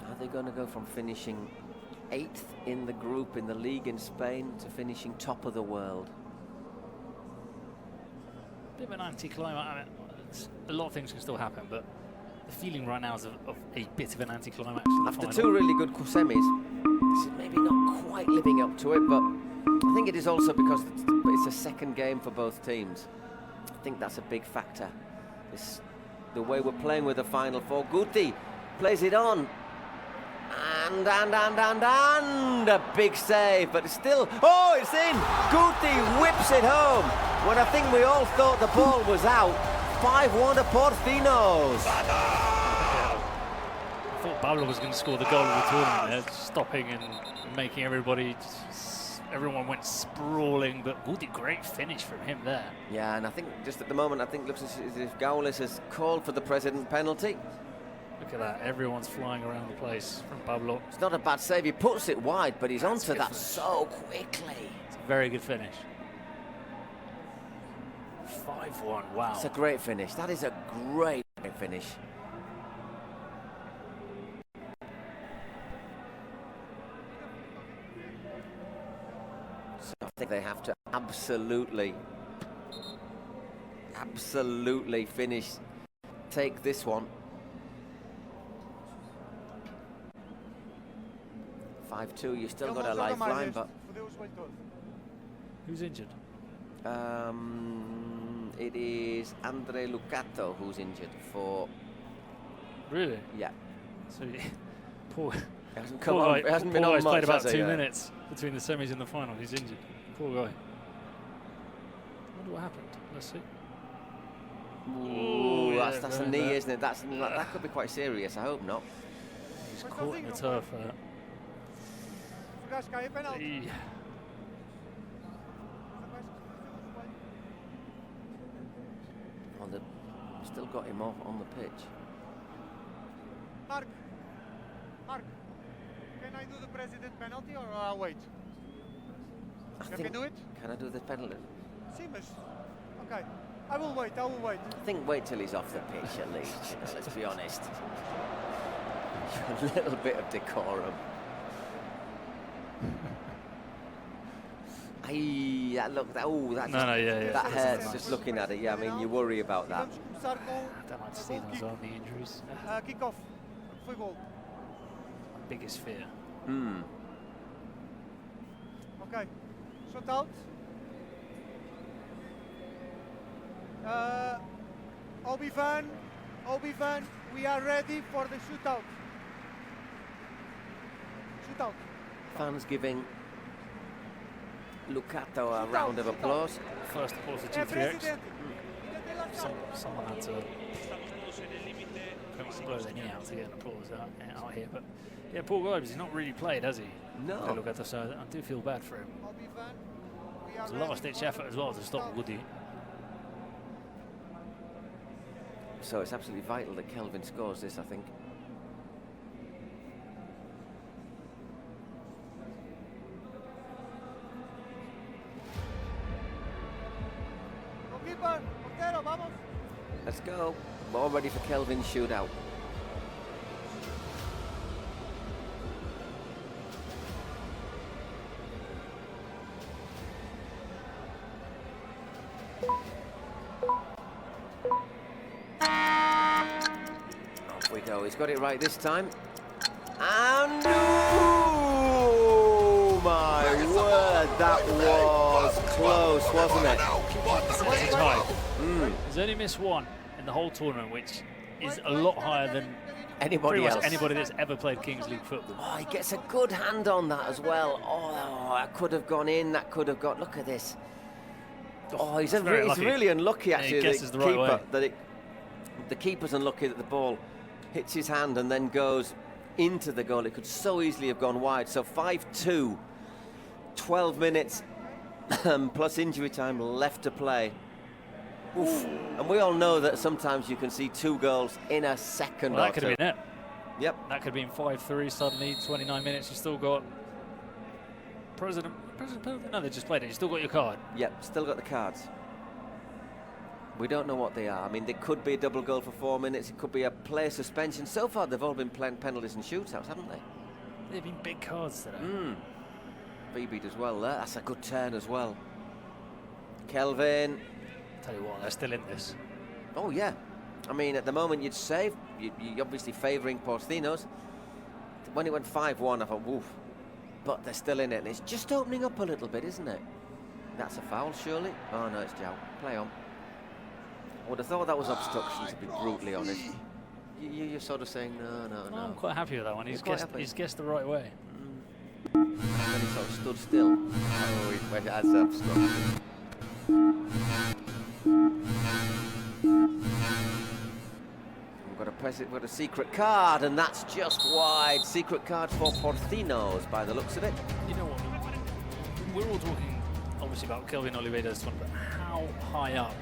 Are they going to go from finishing 8th in the group in the league in Spain to finishing top of the world? Bit of an anticlimax. I mean, a lot of things can still happen, but the feeling right now is of a bit of an anticlimax. After two really good semis, this is maybe not quite living up to it, but I think it is also because it's a second game for both teams. I think that's a big factor. The way we're playing with the Final Four. Guti plays it on. And a big save, but it's still, oh, it's in! Guti whips it home when I think we all thought the ball was out. 5-1 to Porcinos. I thought Pablo was going to score the goal of the tournament there, stopping and making everyone went sprawling, but Guti, great finish from him there. Yeah, and I think just at the moment, I think it looks as if Gaules has called for the president penalty. Look at that, everyone's flying around the place from Pablo. It's not a bad save, he puts it wide, but he's onto that so quickly. It's a very good finish. 5-1, wow. It's a great finish, that is a great finish. So I think they have to absolutely finish, take this one. 5-2, you still got a lifeline, but... Who's injured? It is Andre Lucato who's injured for... Really? Yeah. So, poor... It hasn't been on much, played about 2 minutes between the semis and the final. He's injured. Poor guy. I wonder what happened. Let's see. Ooh, that's a knee, isn't it? That could be quite serious. I hope not. He's caught in the turf. Still got him off on the pitch. Mark, can I do the president penalty or I'll wait? You can do it? Can I do the penalty? Seems. Okay, I will wait. I think wait till he's off the pitch at least. Let's be honest. A little bit of decorum. That hurts just looking at it. Yeah, I mean, you worry about that. I don't like to see those on the injuries. Kick off. Foi goal. My biggest fear. Okay, shot out. Obi Van, we are ready for the shootout. Shootout. Fans giving Lucato a round of applause. First applause to G3X. Someone had to blow their knee out to get an applause out here. But yeah, Paul Gibes, he's not really played, has he? No. Lucato, so I do feel bad for him. It's a last-ditch effort as well to stop Woody. So it's absolutely vital that Kelvin scores this, I think. Let's go. We're all ready for Kelvin's shootout. Off we go. He's got it right this time. And oh my word, that was close, wasn't it? It's a tie. He's only missed one in the whole tournament, which is a lot higher than anybody else. Anybody that's ever played Kings League football. Oh, he gets a good hand on that as well. Oh, that could have gone in. That could have got. Look at this. Oh, he's really unlucky actually. He guesses the right way. The keeper's unlucky that the ball hits his hand and then goes into the goal. It could so easily have gone wide. So 5-2, 12 minutes plus injury time left to play. Oof. And we all know that sometimes you can see 2 goals in a second. Well, that could have been it. Yep. That could have been 5-3 suddenly, 29 minutes. You still got President, no, they just played it. You still got your card. Yep, still got the cards. We don't know what they are. I mean, they could be a double goal for 4 minutes. It could be a player suspension. So far, they've all been playing penalties and shootouts, haven't they? They've been big cards today. BB'd as well there. That's a good turn as well. Kelvin. Tell you what, they're still in this. Oh, yeah. I mean, at the moment, you'd say you're obviously favouring Porcinos. When it went 5-1, I thought, woof. But they're still in it. And it's just opening up a little bit, isn't it? That's a foul, surely? Oh, no, it's João. Play on. I would have thought that was obstruction, to be brutally honest. You're sort of saying, no. I'm quite happy with that one. He's guessed the right way. And then he sort of stood still. Oh, that's obstruction. We've got a secret card, and that's just wide. Secret card for Porcinos, by the looks of it. You know what? We're all talking, obviously, about Kelvin Oliveira's one, but how high up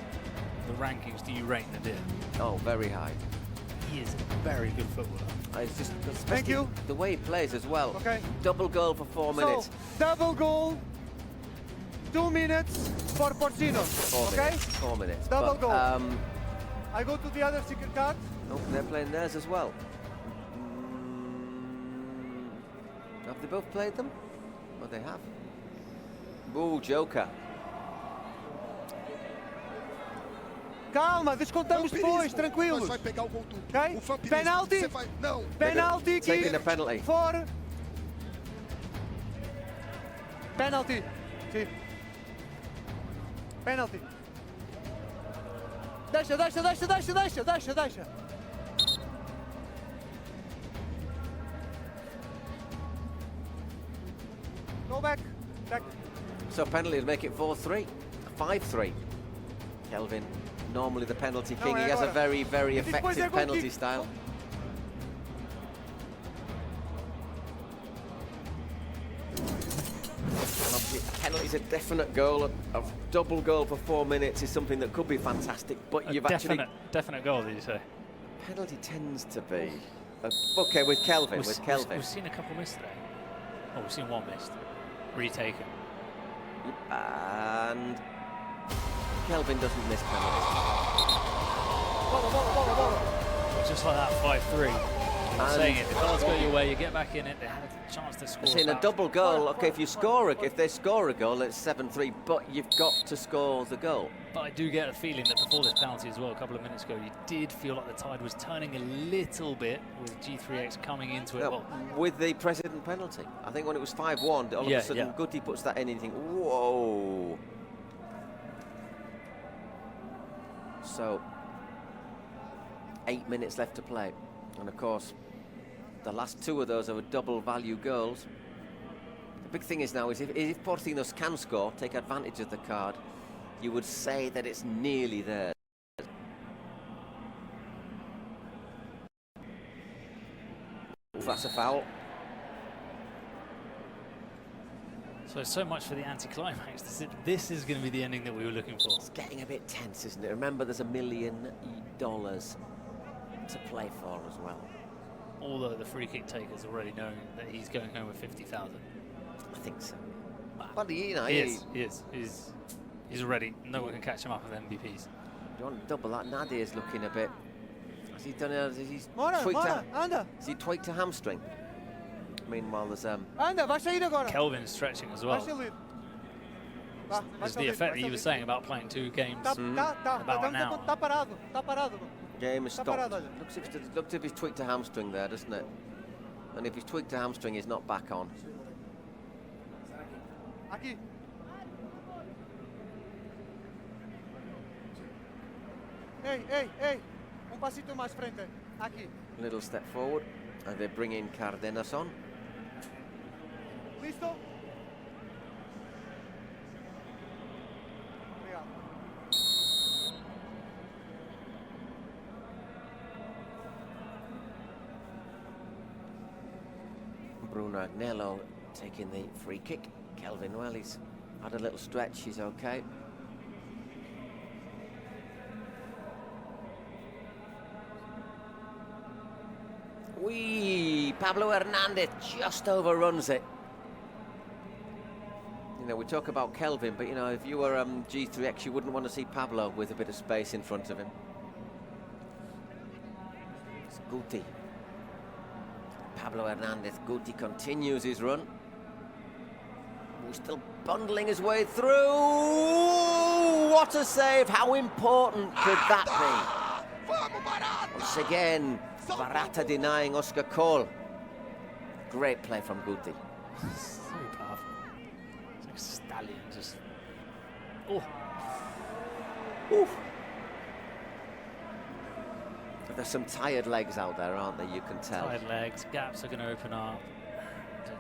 the rankings do you rate Nadir? Oh, very high. He is a very good footballer. It's just Thank you. The way he plays as well. Okay. Double goal for 4 minutes. So, double goal, 2 minutes for Porcinos. 4 minutes. Double but, goal. I go to the other secret card. Oh, they're playing theirs as well. Have they both played them? Oh, they have. Ooh, Joker. Calma, descontamos depois, tranquilos. Okay? Penalty. Penalty aqui. Taking a penalty. For. Penalty. Sim. Penalty. Deixa. Go back. So penalty will make it 4-3, 5-3. Kelvin, normally the penalty king. He has a very, very effective penalty style. And obviously, penalty's a definite goal. A double goal for 4 minutes is something that could be fantastic. But you've definite goal, did you say? Penalty tends to be okay with Kelvin. We've seen a couple missed today. Oh, we've seen one missed. Retaken. And Kelvin doesn't miss penalties. Just like that, 5-3. I'm saying it. The goals go your way, you get back in it. They had a chance to score. In a double goal, okay, if they score a goal, it's 7-3. But you've got to score the goal. But I do get a feeling that before this penalty as well, a couple of minutes ago, you did feel like the tide was turning a little bit with G3X coming into it. No, with the precedent penalty. I think when it was 5-1, all of a sudden Guti puts that in and you think, whoa. So, 8 minutes left to play. And of course, the last 2 of those are double value goals. big thing is now is if Porcinos can score, take advantage of the card, you would say that it's nearly there. That's a foul. So much for the anticlimax. This is going to be the ending that we were looking for. It's getting a bit tense, isn't it? Remember, there's $1 million to play for as well. Although the free kick taker's already knowing that he's going home with 50,000. I think so. Wow. But you know, He is. He's already. No one can catch him up with MVPs. You want to double that? Nadia's looking a bit. Has he done it? Has he tweaked a hamstring? Meanwhile, there's Vai sair agora. Kelvin's stretching as well. There's the effect that you were saying about playing 2 games about an hour. Tá parado. game is stopped. Looks if he's tweaked a hamstring there, doesn't it? And if he's tweaked a hamstring, he's not back on. Aqui. Ei. Pasito mais frente. Aqui. Little step forward, and they bring in Cardenas on. Listo? Bruno Agnello taking the free kick. Kelvin, well, he's had a little stretch, he's okay. Pablo Hernandez just overruns it. You know, we talk about Kelvin, but you know, if you were G3X, you wouldn't want to see Pablo with a bit of space in front of him. It's Guti. Pablo Hernandez. Guti continues his run. He's still bundling his way through. What a save! How important could that be? Once again, Barata denying Oscar Cole. Great play from Guti. So powerful. It's like a stallion, just. Oh. Oof. There's some tired legs out there, aren't there? You can tell. Tired legs, gaps are going to open up.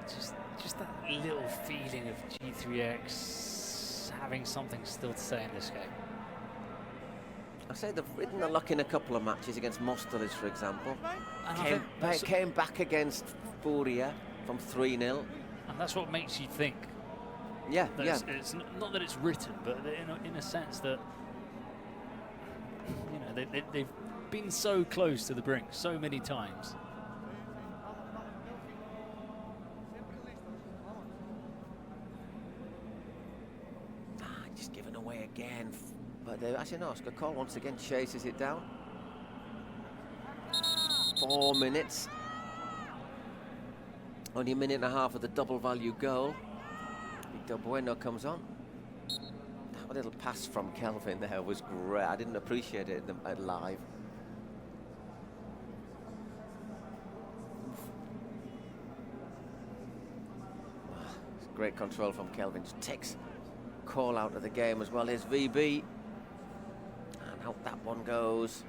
Just that little feeling of G3X having something still to say in this game. I say they've ridden the luck in a couple of matches against Móstoles, for example. And Came back against Furia from 3-0. And that's what makes you think. Yeah, yeah. It's not that it's written, but in a sense that, you know, they've been so close to the brink so many times. Just given away again. But actually no, Oscar Cole once again chases it down. 4 minutes. Only a minute and a half of the double value goal. Victor Bueno comes on. That little pass from Kelvin there was great. I didn't appreciate it live. Great control from Kelvin. Just takes Cole out of the game as well. Here's VB. And out that one goes.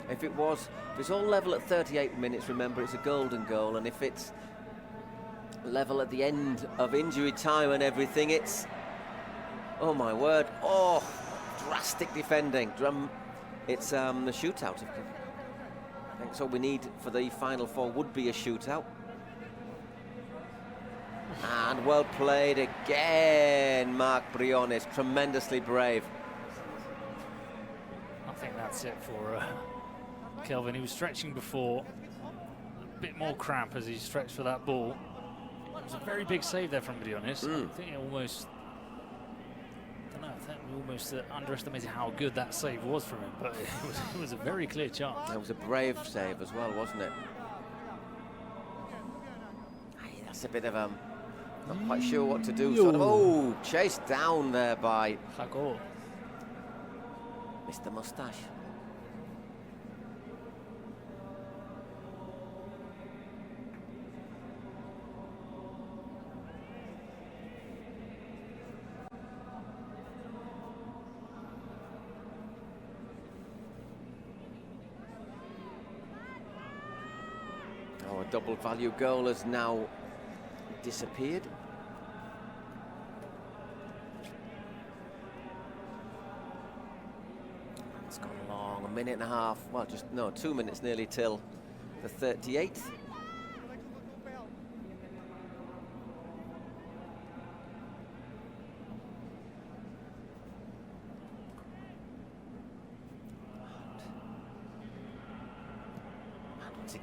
If it's all level at 38 minutes, remember it's a golden goal, and if it's level at the end of injury time and everything, it's, oh my word, oh, drastic defending. It's the shootout. I think so. We need for the final four would be a shootout. And well played again, Marc Briones, tremendously brave. I think that's it for Kelvin. He was stretching before, a bit more cramp as he stretched for that ball. It was a very big save there from Briones. I think it almost, I don't know, I think we almost underestimated how good that save was from him, but it was a very clear chance. That was a brave save as well, wasn't it? Hey, that's a bit of not quite sure what to do. Sort of, oh, chased down there by Jacob. Mr. Mustache. Our double value goal has now disappeared. It's gone long, a minute and a half. Well, just, no, 2 minutes nearly till the 38th.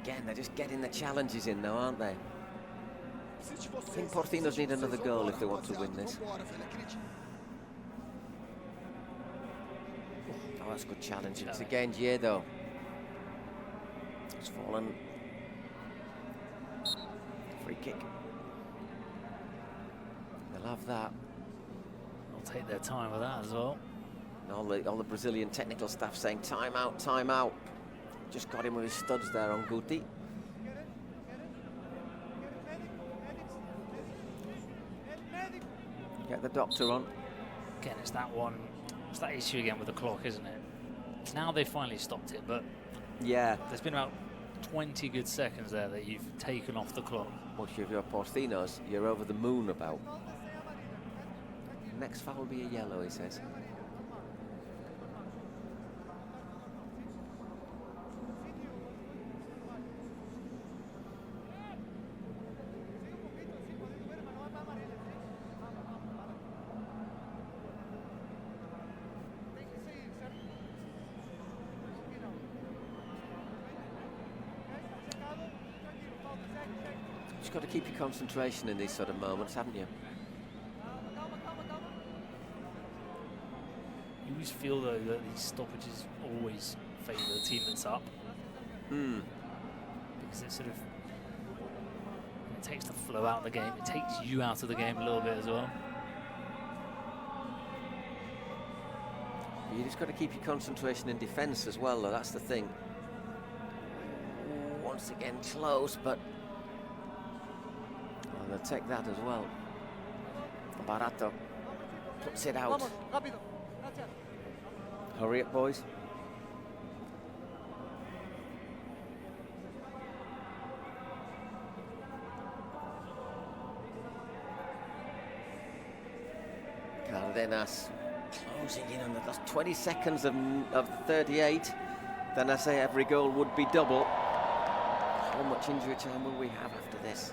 Again, they're just getting the challenges in now, aren't they? I think Porcinos need another goal if they want to win this. Oh, that's a good challenge. It's again Giedo. It's fallen. Free kick. They'll have that. They'll take their time with that as well. And all the Brazilian technical staff saying time out, time out. Just got him with his studs there on Guti. Get the doctor on. Again, it's that one. It's that issue again with the clock, isn't it? Now they finally stopped it, but yeah, there's been about 20 good seconds there that you've taken off the clock. Well, if you're Porcinos, you're over the moon about. Next foul will be a yellow, he says. You've got to keep your concentration in these sort of moments, haven't you? You always feel, though, that these stoppages always favour the team that's up. Because it sort of it takes the flow out of the game. It takes you out of the game a little bit as well. You just got to keep your concentration in defence as well, though. That's the thing. Once again, close, but they'll take that as well. Barato puts it out. Hurry up, boys. Cardenas closing in on the last 20 seconds of 38. Then I say every goal would be double. How much injury time will we have after this?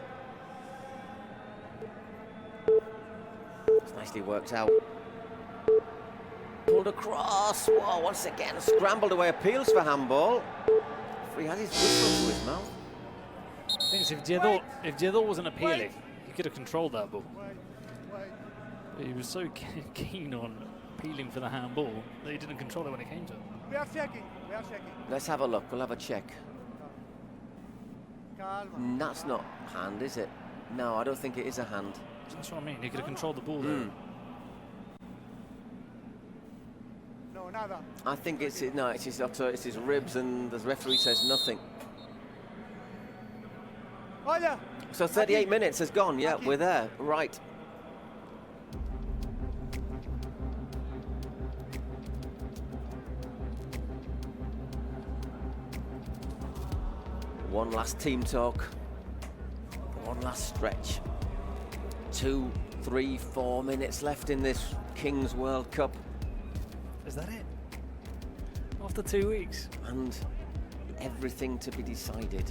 It's nicely worked out. Pulled across. Whoa, once again, scrambled away. Appeals for handball. He had his whistle to his mouth. I think if Giedo wasn't appealing, he could have controlled that ball. But he was so keen on appealing for the handball that he didn't control it when it came to it. We are checking. We are checking. Let's have a look. We'll have a check. That's not hand, is it? No, I don't think it is a hand. That's what I mean. He could have controlled the ball there. No, nada. I think it's his ribs, and the referee says nothing. So 38 minutes has gone. Yeah, we're there. Right. One last team talk. One last stretch. 2, 3, 4 minutes left in this Kings World Cup. Is that it? After 2 weeks? And everything to be decided.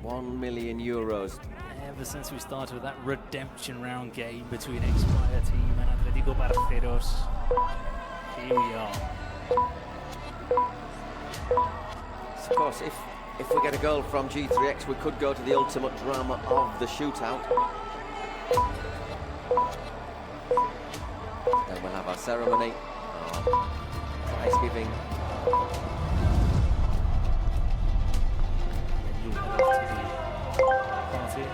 €1 million. Ever since we started with that redemption round game between Expire team and Atletico Barcelos, here we are. Of course, if we get a goal from G3X, we could go to the ultimate drama of the shootout. Then we'll have our ceremony, our prize giving. Then you'll head off to the party.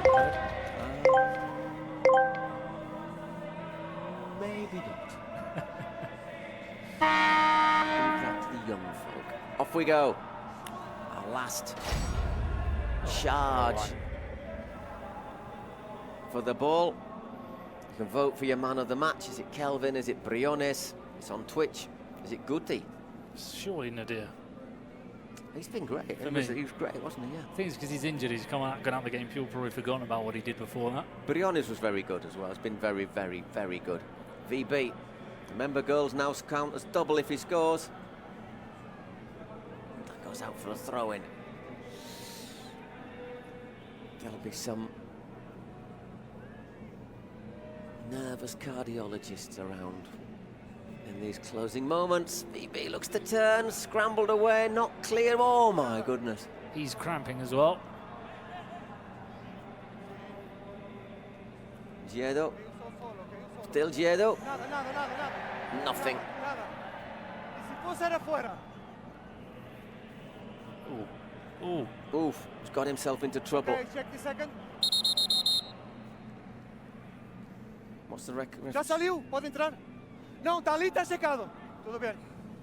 Maybe not. Leave that to the young folk. Off we go. Our last charge for the ball. You can vote for your man of the match. Is it Kelvin? Is it Briones? It's on Twitch. Is it Guti? Surely Nadir. He's been great. He was great, wasn't he? Yeah. I think it's because he's injured. He's gone out of the game. People probably forgotten about what he did before that. Porcinos was very good as well. It's been very, very, very good. VB. Remember, goals now count as double if he scores. That goes out for a throw-in. There'll be some nervous cardiologists around in these closing moments. VB looks to turn, scrambled away, not clear. Oh my goodness. He's cramping as well. Giedo. Still Giedo. Nothing. Ooh. Oof. He's got himself into trouble. Okay, check the second. What's the record? Ya salió, puede entrar. No, Talita secado. Todo bien.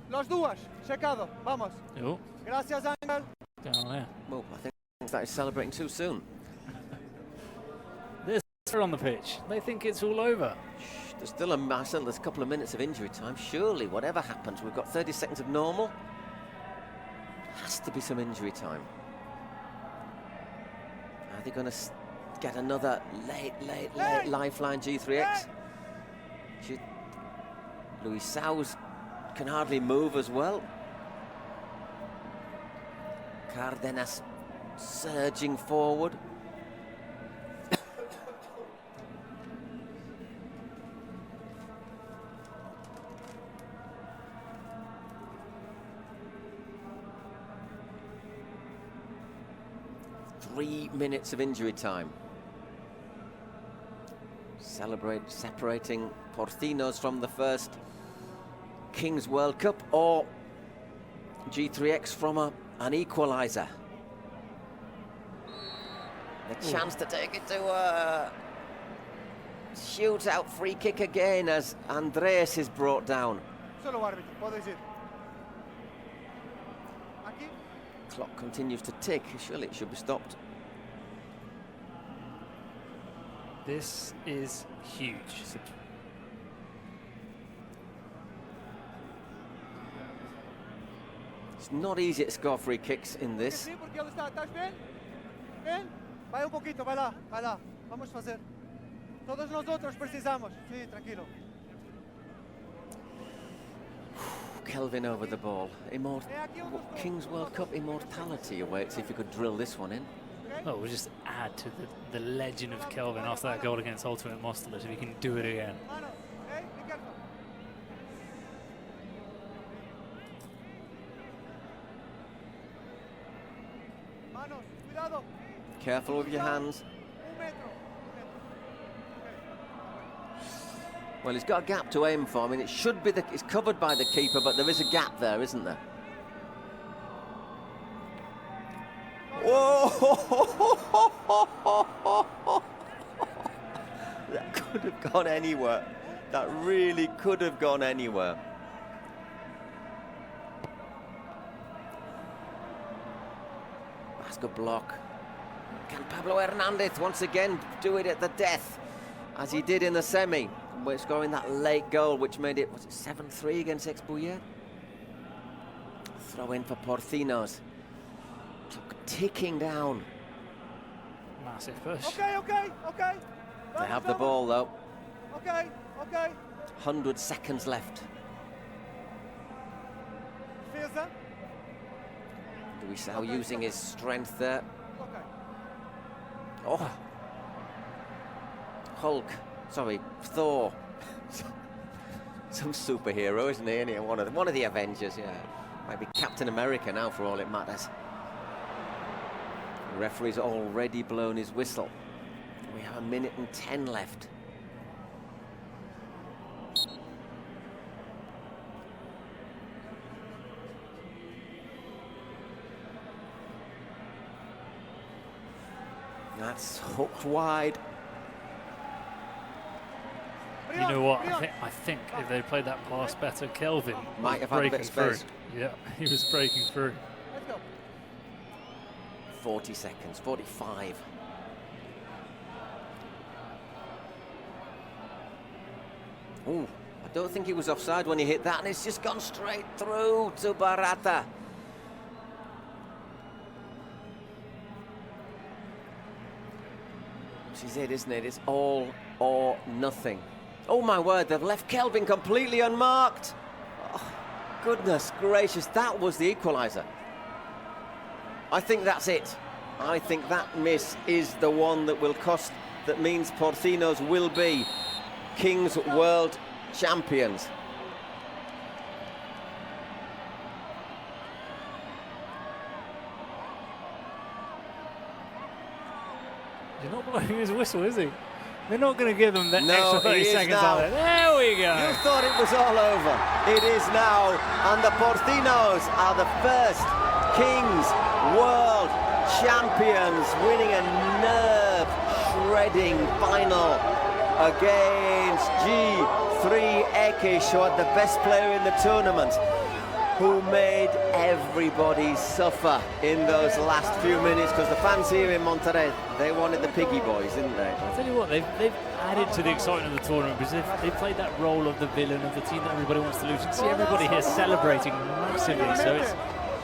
Los dos, secado. Vamos. Oh. Gracias, Ángel. Down there. Well, I think that is celebrating too soon. They're on the pitch. They think it's all over. Shh, there's still there's a couple of minutes of injury time. Surely, whatever happens, we've got 30 seconds of normal. Has to be some injury time. Are they going to get another late lifeline G3X? Luis Sauz can hardly move as well. Cardenas surging forward. Three minutes of injury time. Separating Porcinos from the first Kings World Cup, or G3X from an equaliser. The chance to take it to a shootout free kick again as Andres is brought down. Solo árbitro, puedes ir. Aquí. Clock continues to tick. Surely it should be stopped. This is huge. It's not easy to score free kicks in this. Sí, porque ¿dónde está? ¿Estás bien? Bien. Vai un poquito, vai lá. Vamos fazer. Todos nosotros precisamos. Sí, tranquilo. Kelvin over the ball. Kings World Cup immortality awaits if he could drill this one in. Oh, we'll just add to the legend of Kelvin after that goal against Ultimate Mostalis if he can do it again. Careful with your hands. Well, he's got a gap to aim for. I mean, it should be it's covered by the keeper, but there is a gap there, isn't there? Whoa! That could have gone anywhere. That really could have gone anywhere. That's a good block. Can Pablo Hernandez once again do it at the death, as he did in the semi, scoring that late goal, which made it, was it 7-3 against Exbuyer? Throw in for Porcinos. Ticking down. Massive push. Okay. They have the ball though. Okay. 100 seconds left. Luisao using his strength there. Oh. Hulk. Sorry, Thor. Some superhero, isn't he? Isn't he? One of the Avengers, yeah. Might be Captain America now for all it matters. The referee's already blown his whistle. We have 1 minute and 10 left. That's hooked wide. You know what? I think if they played that pass better, Kelvin might have had a bit of space. Yeah, he was breaking through. 40 seconds, 45. Oh, I don't think he was offside when he hit that, and it's just gone straight through to Barata. is it, isn't it? It's all or nothing. Oh my word, they've left Kelvin completely unmarked. Oh, goodness gracious, that was the equaliser. I think that's it. I think that miss is the one that will cost, that means Porcinos will be Kings World Champions. He's not blowing his whistle, is he? They're not going to give them that extra 30 seconds now. out there. There we go. You thought it was all over. It is now, and the Porcinos are the first Kings World Champions, winning a nerve-shredding final against G3X, who had the best player in the tournament, who made everybody suffer in those last few minutes, because the fans here in Monterrey, they wanted the piggy boys, didn't they? I tell you what, they've added to the excitement of the tournament, because they've played that role of the villain, of the team that everybody wants to lose. You can see everybody here celebrating massively, so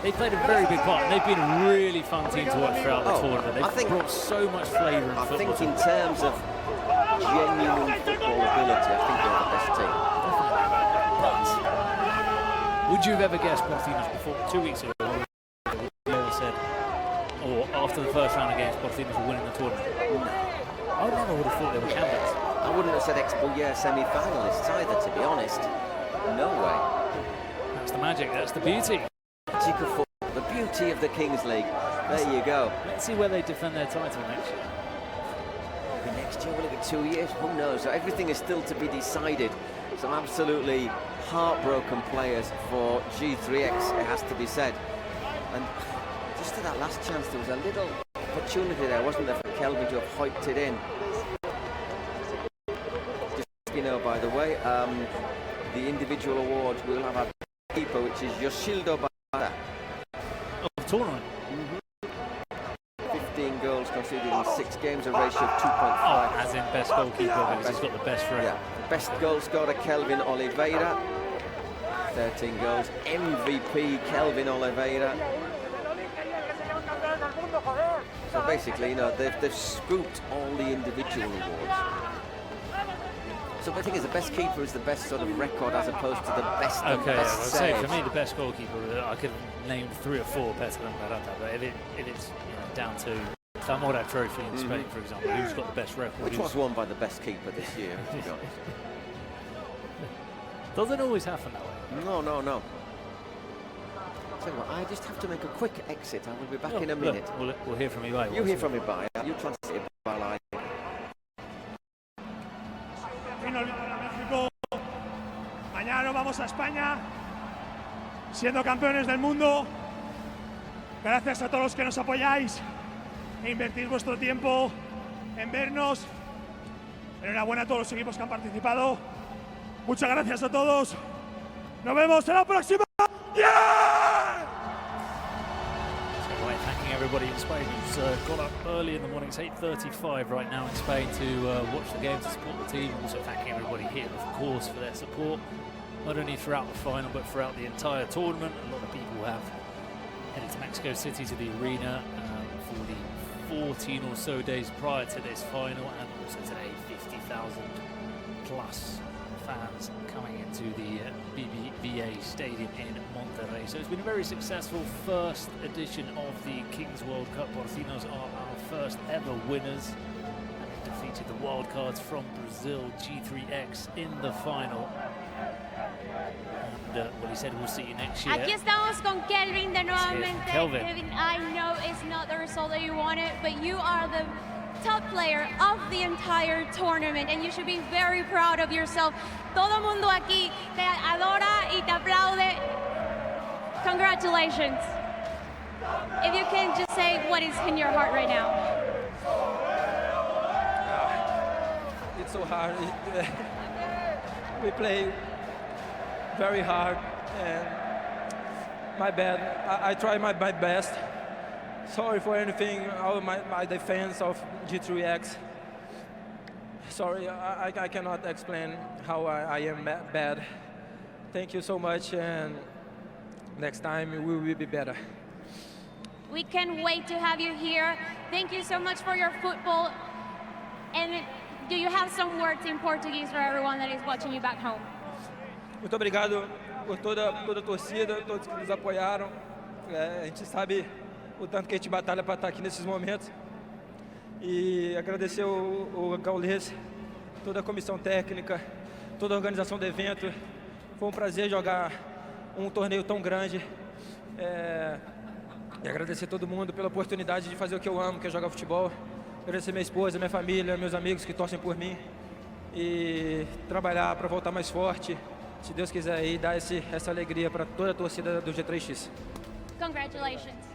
they played a very big part, and they've been a really fun team to watch throughout the tournament. They've brought so much flavour in football. I think in terms of genuine football ability, I think they're the best team. Would you have ever guessed Porcinos before 2 weeks ago? We all said, or after the first round against Porcinos were winning the tournament? No. I never would have thought they were candidates. I wouldn't have said Expo-Year semi-finalists either, to be honest. No way. That's the magic, that's the beauty. Magic of football, the beauty of the Kings League. There you go. Let's see where they defend their title next year. Maybe next year, will it be 2 years? Who knows? So everything is still to be decided. Some absolutely heartbroken players for G3X, it has to be said. And just to that last chance, there was a little opportunity there, wasn't there, for Kelvin to have hoiked it in. Just, you know, by the way, the individual awards, we'll have our keeper, which is Yoshildo Barra. Of tournament. 15 goals conceded in 6 games, a ratio of 2.5. Oh, as in best goalkeeper, because he's got the best record. Yeah. Best goal scorer, Kelvin Oliveira. 13 goals. MVP, Kelvin Oliveira. So basically, you know, they've scooped all the individual awards. So the thing is, the best keeper is the best sort of record as opposed to the best and okay, best I would say saves. for me, the best goalkeeper, I could name 3 or 4 better than Barata, but if it's down to Zamora Trophy in Spain, for example, who's got the best record? Which was won by the best keeper this year, to be honest. Doesn't always happen that way. No. Tell you what, I just have to make a quick exit. I will be back in a minute. We'll hear from IBAI. You hear from IBAI. You translate while I... México. Mañana nos vamos a España, siendo campeones del mundo. Gracias a todos los que nos apoyáis e invertís vuestro tiempo en vernos. Enhorabuena a todos los equipos que han participado. Muchas gracias a todos. Nos vemos en la próxima. ¡Yeah! So, thanking everybody in Spain who's got up early in the morning. It's 8:35 right now in Spain to watch the game, to support the team. Also thanking everybody here, of course, for their support, not only throughout the final but throughout the entire tournament. A lot of people have headed to Mexico City, to the arena for the 14 or so days prior to this final, and also today 50,000 plus fans coming into the BBVA Stadium in Monterrey. So it's been a very successful first edition of the Kings World Cup. Porcinos are our first ever winners, and they defeated the wildcards from Brazil, G3X, in the final. And what he said, we'll see you next year. Aquí estamos con Kelvin de nuevamente. Kelvin, I know it's not the result that you wanted, but you are the top player of the entire tournament, and you should be very proud of yourself. Todo mundo aquí te adora y te aplaude. Congratulations. If you can just say what is in your heart right now. It's so hard. We play very hard, and my bad. I try my best. Sorry for anything, all my defense of G3X. Sorry, I cannot explain how I am bad. Thank you so much, and next time we will be better. We can't wait to have you here. Thank you so much for your football. And do you have some words in Portuguese for everyone that is watching you back home? Muito obrigado por toda a torcida, todos que nos apoiaram. A gente sabe o tanto que a gente batalha para estar aqui nesses momentos. E agradecer o GAULES, toda a comissão técnica, toda a organização do evento. Foi um prazer jogar um torneio tão grande. E agradecer todo mundo pela oportunidade de fazer o que eu amo, que é jogar futebol. Agradecer minha esposa, minha família, meus amigos que torcem por mim. E trabalhar para voltar mais forte, se Deus quiser, e dar essa alegria para toda a torcida do G3X. Congratulations.